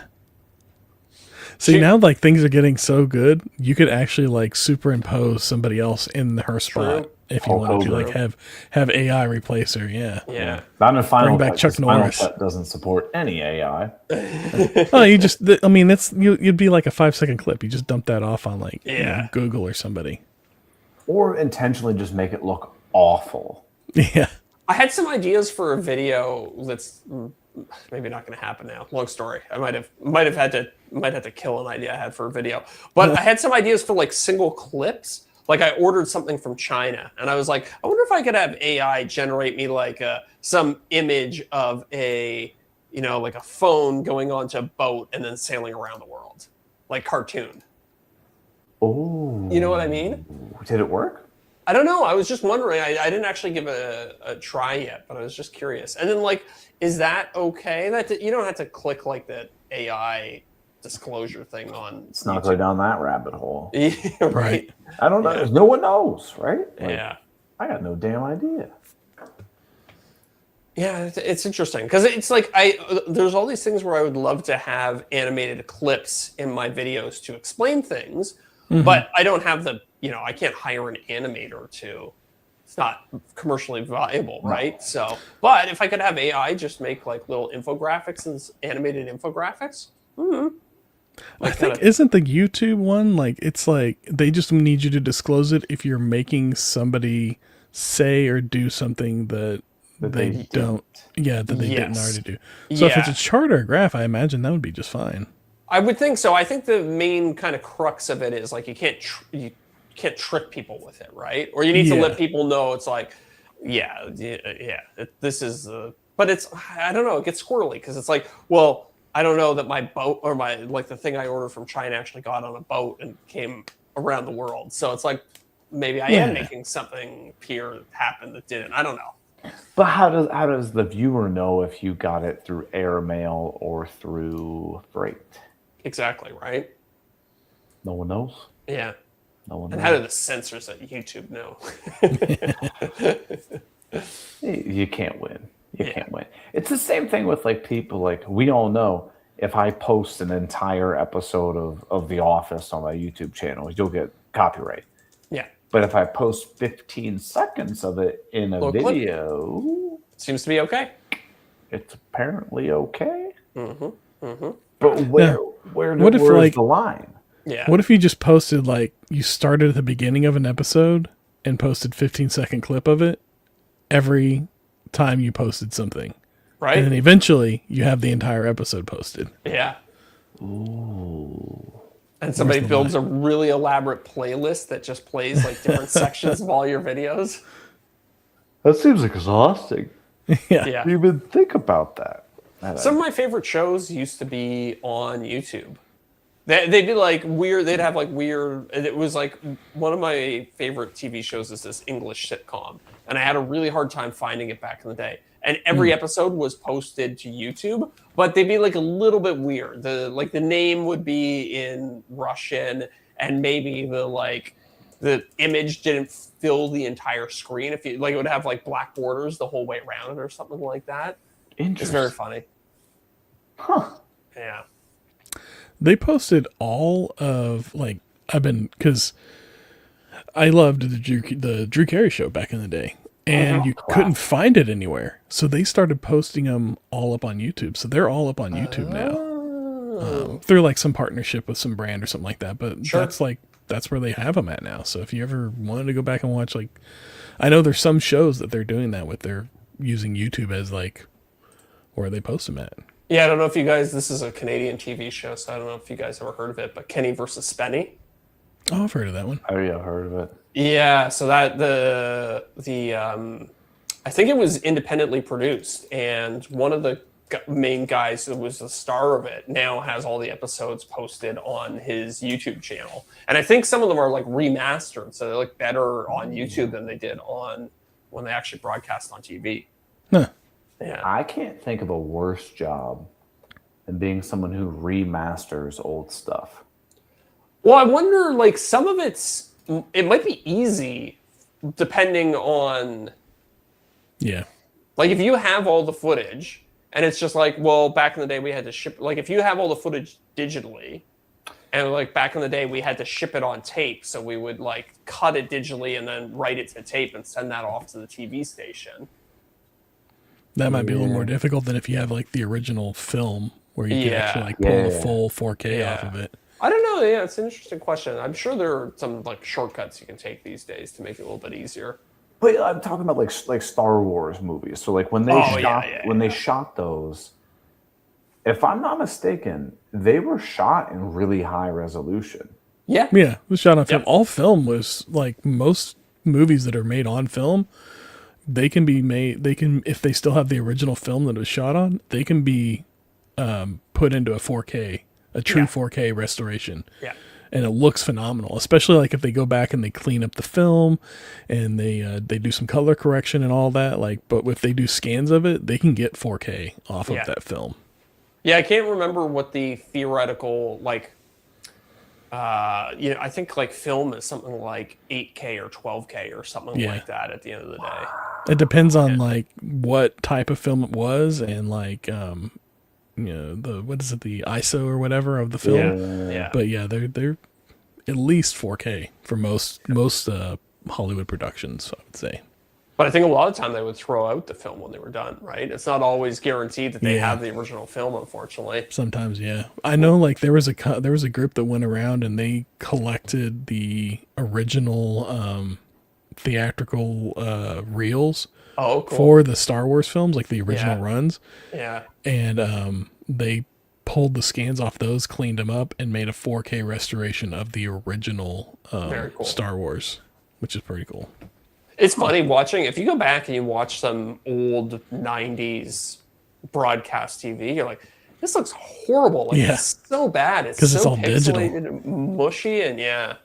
See, now things are getting so good, you could actually superimpose somebody else in her spot. True. If you Hulk wanted to Hogan. have AI replace her. Yeah. Yeah. Not in Final Bring back Cut, Chuck 'cause Final Norris. Cut doesn't support any AI. Oh, you'd be like a 5-second clip. You just dump that off on Google or somebody. Or intentionally just make it look awful. Yeah. I had some ideas for a video that's maybe not going to happen now. Long story. I might have to kill an idea I had for a video. But I had some ideas for single clips. I ordered something from China, and I was like, I wonder if I could have AI generate me some image of a phone going onto a boat and then sailing around the world, cartoon. Oh. You know what I mean? Did it work? I don't know. I was just wondering. I didn't actually give a try yet, but I was just curious. And then, is that okay? You don't have to click the AI disclosure thing on. Let's not go down that rabbit hole. Yeah, right. I don't know. Yeah. No one knows, right? Yeah. I got no damn idea. Yeah, it's interesting because it's there's all these things where I would love to have animated clips in my videos to explain things, but I don't have I can't hire an animator to. It's not commercially viable, right? So, but if I could have AI just make little infographics and animated infographics, I think isn't the YouTube one it's they just need you to disclose it if you're making somebody say or do something that they don't. Yeah, that they didn't already do. So if it's a chart or a graph, I imagine that would be just fine. I would think so. I think the main kind of crux of it is like you can't trick people with it, right? Or you need to let people know it's like, this is. But it's, I don't know, it gets squirrely because it's like, well, I don't know that my boat or my the thing I ordered from China actually got on a boat and came around the world. So it's like maybe I am making something here happen that didn't. I don't know. But how does the viewer know if you got it through airmail or through freight? Exactly, right? No one knows. Yeah. No one knows. And how do the censors at YouTube know? You can't win. You can't win. It's the same thing with like people like we all know if I post an entire episode of The Office on my YouTube channel, you'll get copyright. Yeah. But if I post 15 seconds of it in a video, seems to be okay. It's apparently okay. Mm-hmm. Mm-hmm. But where's the line? Yeah. What if you just posted like you started at the beginning of an episode and posted 15-second clip of it every time you posted something, right? And then eventually you have the entire episode posted. Yeah. Ooh. And somebody builds a really elaborate playlist that just plays like different sections of all your videos. That seems exhausting. Yeah. You even think about that. Some of my favorite shows used to be on YouTube. They'd be like weird. They'd have like weird. And it was like one of my favorite TV shows is this English sitcom, and I had a really hard time finding it back in the day. And every episode was posted to YouTube, but they'd be like a little bit weird. The name would be in Russian, and maybe the image didn't fill the entire screen. If you it would have like black borders the whole way around or something like that. It's very funny. Huh. Yeah. They posted all of because I loved the Drew Carey show back in the day, and you couldn't find it anywhere. So they started posting them all up on YouTube. So they're all up on YouTube now through like some partnership with some brand or something like that. But that's where they have them at now. So if you ever wanted to go back and watch, I know there's some shows that they're doing that with. They're using YouTube as where they post them at. Yeah, I don't know if you guys, this is a Canadian TV show, so I don't know if you guys ever heard of it, but Kenny versus Spenny. Oh, I've heard of that one. Oh yeah, heard of it. Yeah, so that I think it was independently produced, and one of the main guys who was the star of it now has all the episodes posted on his YouTube channel. And I think some of them are remastered, so they're better on YouTube than they did on when they actually broadcast on TV. Huh. Yeah. I can't think of a worse job than being someone who remasters old stuff. Well, I wonder, some of it might be easy depending on... Yeah. If you have all the footage, and it's just back in the day we had to ship... if you have all the footage digitally, and back in the day we had to ship it on tape, so we would cut it digitally and then write it to tape and send that off to the TV station. That might be a little more difficult than if you have the original film where you can actually pull the full 4K off of it. I don't know. Yeah, it's an interesting question. I'm sure there are some shortcuts you can take these days to make it a little bit easier. But I'm talking about like Star Wars movies. So when they shot those, if I'm not mistaken, they were shot in really high resolution. Yeah. Yeah, it was shot on film. All film was most movies that are made on film. They can be made. They can, if they still have the original film that it was shot on, they can be put into a 4K, a true 4K restoration. Yeah, and it looks phenomenal. Especially if they go back and they clean up the film, and they do some color correction and all that. But if they do scans of it, they can get 4K off of that film. Yeah, I can't remember what the theoretical I think film is something like 8K or 12K or something like that at the end of the day. It depends on what type of film it was and the what is it, the ISO or whatever of the film. Yeah. But yeah, they're at least 4K for most Hollywood productions, I would say. But I think a lot of the time they would throw out the film when they were done, right? It's not always guaranteed that they have the original film, unfortunately. Sometimes, yeah. I know there was a group that went around and they collected the original theatrical reels Oh, cool. for the Star Wars films, like the original runs, Yeah. and they pulled the scans off those, cleaned them up, and made a 4K restoration of the original Very cool. Star Wars, which is pretty cool. It's funny watching, if you go back and you watch some old 90s broadcast TV, you're like, this looks horrible. Like, Yeah. it's so bad. It's 'Cause so it's all digital. pixelated and mushy, and yeah.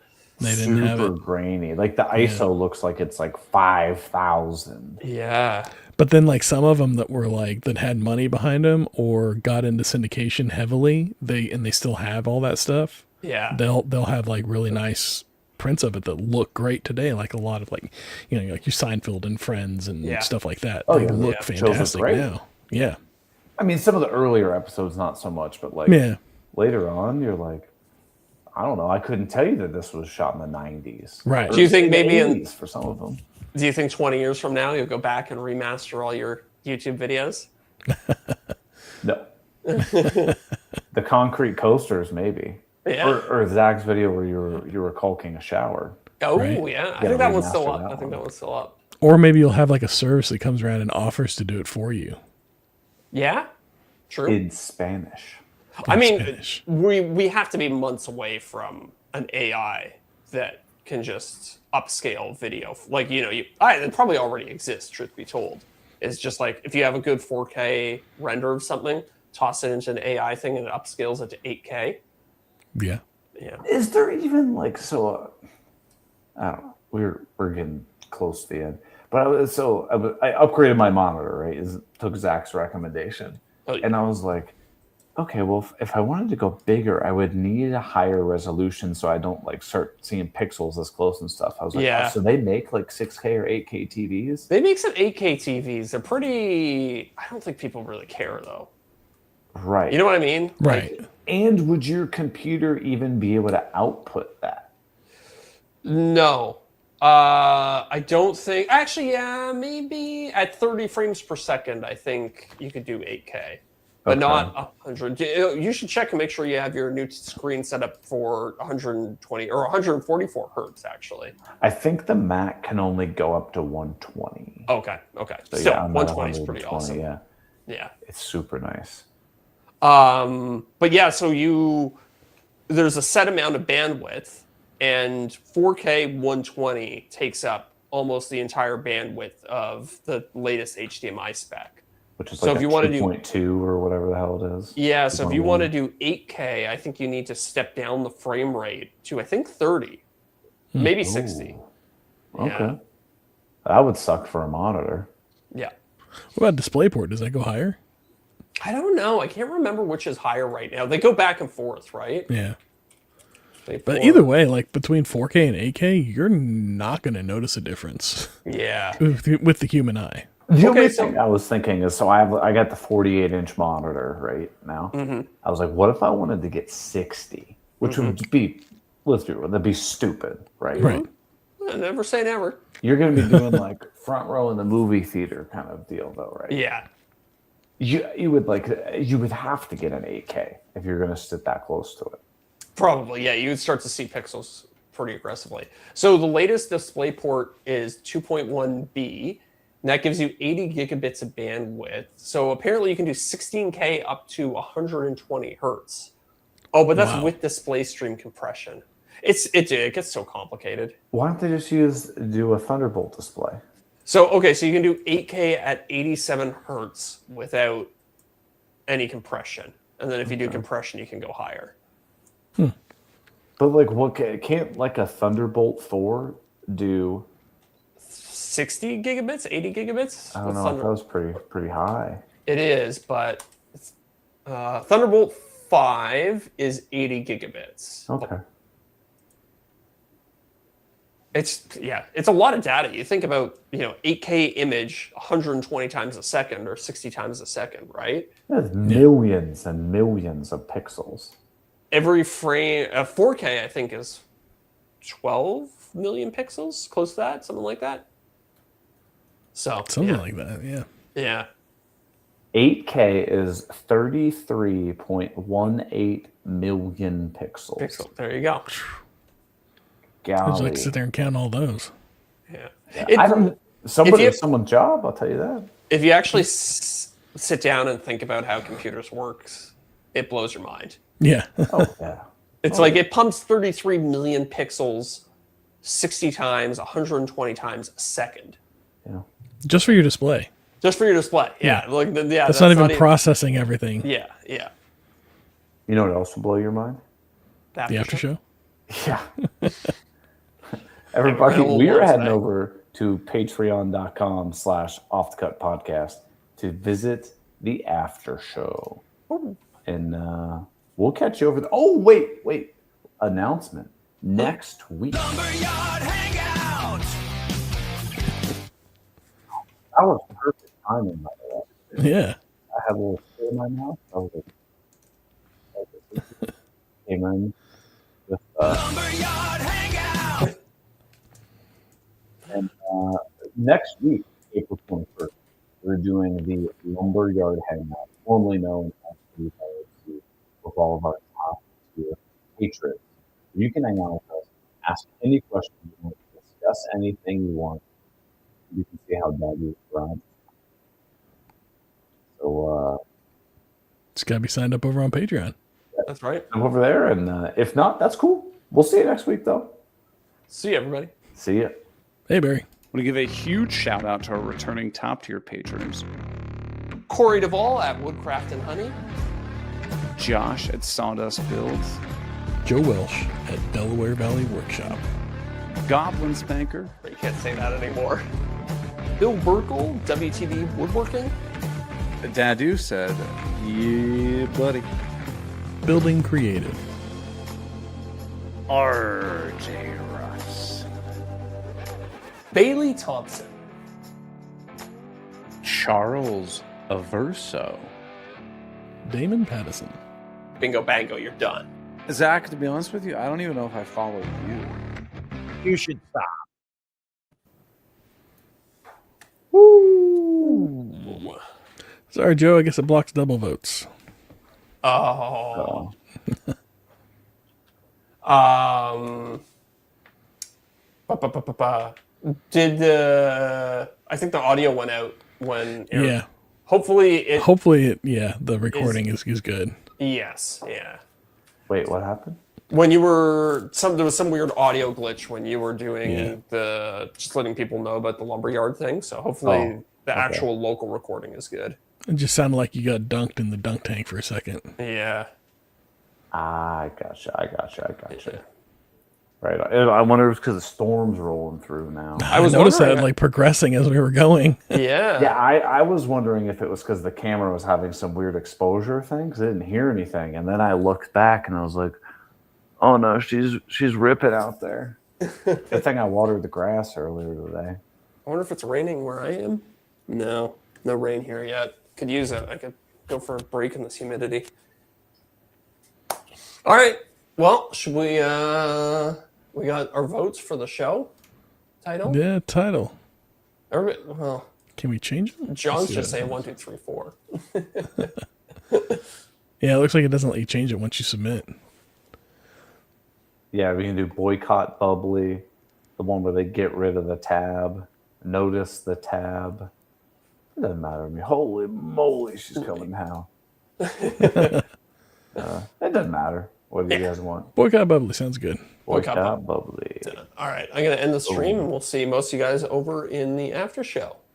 They didn't have Super it. grainy. Like the ISO looks like it's like 5,000. Yeah. But then, like, some of them that were like that had money behind them or got into syndication heavily, they still have all that stuff. Yeah. They'll have like really nice prints of it that look great today. Like a lot of like, you know, like your Seinfeld and Friends and Yeah. stuff like that. Oh, They yeah. look Yeah. Shows look fantastic great. now. Yeah. I mean, some of the earlier episodes, not so much, but like Yeah. later on, you're like, I don't know. I couldn't tell you that this was shot in the 90s. Right. Or Do you think the maybe in- 80s for some of them? Do you think 20 years from now you'll go back and remaster all your YouTube videos? No. The concrete coasters, maybe. Yeah. Or Zach's video where you were caulking a shower. Oh, Right. yeah. I Gotta think that one's still remaster up. that I think one. that one's still up. Or maybe you'll have like a service that comes around and offers to do it for you. Yeah. True. In Spanish. I mean, Spanish. we have to be months away from an AI that can just upscale video. Like, you know, it probably already exists, truth be told. It's just like, if you have a good 4K render of something, toss it into an AI thing and it upscales it to 8K. Yeah. Yeah. Is there even like I don't know. We're getting close to the end, but I upgraded my monitor. Right, took Zach's recommendation, Oh, and I was like, okay, well, if I wanted to go bigger, I would need a higher resolution so I don't like start seeing pixels this close and stuff. I was like, Yeah. oh, so they make like 6K or 8K TVs? They make some 8K TVs. They're pretty. I don't think people really care, though. Right. You know what I mean? Right. Like, And would your computer even be able to output that? no. I don't think. Actually, yeah, maybe at 30 frames per second, I think you could do 8K, but Okay. not 100. You should check and make sure you have your new screen set up for 120 or 144 hertz, actually. I think the Mac can only go up to 120. Okay. So, Still, yeah, I'm at 120 is pretty 120, awesome. Yeah, Yeah. it's super nice. But yeah, so there's a set amount of bandwidth, and 4K 120 takes up almost the entire bandwidth of the latest HDMI spec. Which is So like if a you wanna do- 2.2 or whatever the hell it is. Yeah, so if you 2.1. want to do 8K, I think you need to step down the frame rate to, I think, 30, maybe 60. Okay. Yeah. That would suck for a monitor. Yeah. What about DisplayPort? Does that go higher? I don't know. I can't remember which is higher right now. They go back and forth, right? Yeah. But But either way, like between 4K and 8K, you're not going to notice a difference Yeah. with the human eye. The only so- thing I was thinking is, so I got the 48-inch monitor right now. Mm-hmm. I was like, what if I wanted to get 60? Which would be, let's be real, that'd be stupid, right? Right. Never say never. You're going to be doing like front row in the movie theater kind of deal, though, right? Yeah. You would have to get an 8K if you're going to sit that close to it. Probably, yeah. You would start to see pixels pretty aggressively. So the latest DisplayPort is 2.1B, and that gives you 80 gigabits of bandwidth. So apparently you can do 16K up to 120 hertz. Oh, but that's Wow. with display stream compression. It gets so complicated. Why don't they just do a Thunderbolt display? So, okay, so you can do 8K at 87 hertz without any compression. And then if you do compression, you can go higher. But like, what can't like a Thunderbolt 4 do? 60 gigabits, 80 gigabits? I don't with know. That was pretty high. It is, but it's, Thunderbolt 5 is 80 gigabits. Okay. It's a lot of data. You think about, 8K image 120 times a second or 60 times a second, right? That's millions and millions of pixels. Every frame, 4K I think is 12 million pixels, close to that, something like that. So Something like that, yeah. yeah. 8K is 33.18 million pixels. Pixel. There you go. I'd Golly. like to sit there and count all those. Yeah. I don't. Somebody, you- someone's job. I'll tell you that. If you actually sit down and think about how computers works, it blows your mind. Yeah. Oh yeah. It's like it pumps 33 million pixels 60 times, 120 times a second. Yeah. Just for your display. Just for your display. Yeah. Yeah. Like, That's not even processing everything. Yeah. Yeah. You know what else will blow your mind? The after show. Yeah. Everybody, Everyone we are loves heading that. over to patreon.com/offthecut podcast to visit the after show. And we'll catch you over there. Oh, wait. Announcement. Next week. Lumberyard Hangout. That was perfect timing, by the way. Yeah. I had a little spit in my mouth. I was like, came in with Lumberyard Hangout. and next week, April 21st, we're doing the Lumberyard Hangout, formerly known as the WTB, with all of our top tier patrons. You can hang out with us, ask any question you want, discuss anything you want. You can see how bad you grind. So It's got to be signed up over on Patreon. That's right. I'm over there, and if not, that's cool. We'll see you next week, though. See you, everybody. See ya. Hey, Barry. I want to give a huge shout out to our returning top tier patrons: Corey Duvall at Woodcraft and Honey. Josh at Sawdust Builds, Joe Welsh at Delaware Valley Workshop. Goblin Spanker, You can't say that anymore. Bill Burkle, WTB Woodworking. Dadu said, "Yeah, buddy." Building Creative. RJ Russ, Bailey Thompson. Charles Averso, Damon Pattison. Bingo bango, you're done. Zach. To be honest with you, I don't even know if I followed you. You should stop. Sorry, Joe. I guess it blocks double votes. Oh. Did I think the audio went out when Eric, Yeah. hopefully the recording is good. yes, yeah. Wait, what happened? When you were there was some weird audio glitch when you were doing Yeah. just letting people know about the lumberyard thing. So hopefully the okay. actual local recording is good. It just sounded like you got dunked in the dunk tank for a second. Yeah. I gotcha. Right. I wonder if it's because the storm's rolling through now. I was noticed that wondering- like progressing as we were going. Yeah. Yeah, I was wondering if it was because the camera was having some weird exposure thing because I didn't hear anything. And then I looked back and I was like, oh no, she's ripping out there. Good thing I watered the grass earlier today. I wonder if it's raining where I am. No rain here yet. Could use it. I could go for a break in this humidity. All right. Well, should we got our votes for the show title? Yeah, title. Well, Can we change it? John's see just what saying 1, 2, 3, 4. Yeah, it looks like it doesn't let you change it once you submit. Yeah, we can do boycott bubbly, the one where they get rid of the tab, notice the tab. It doesn't matter to me. Holy moly, she's coming now. It doesn't matter. What do you guys want? Boycott Bubbly sounds good. Boycott bubbly. All right. I'm going to end the stream and we'll see most of you guys over in the after show.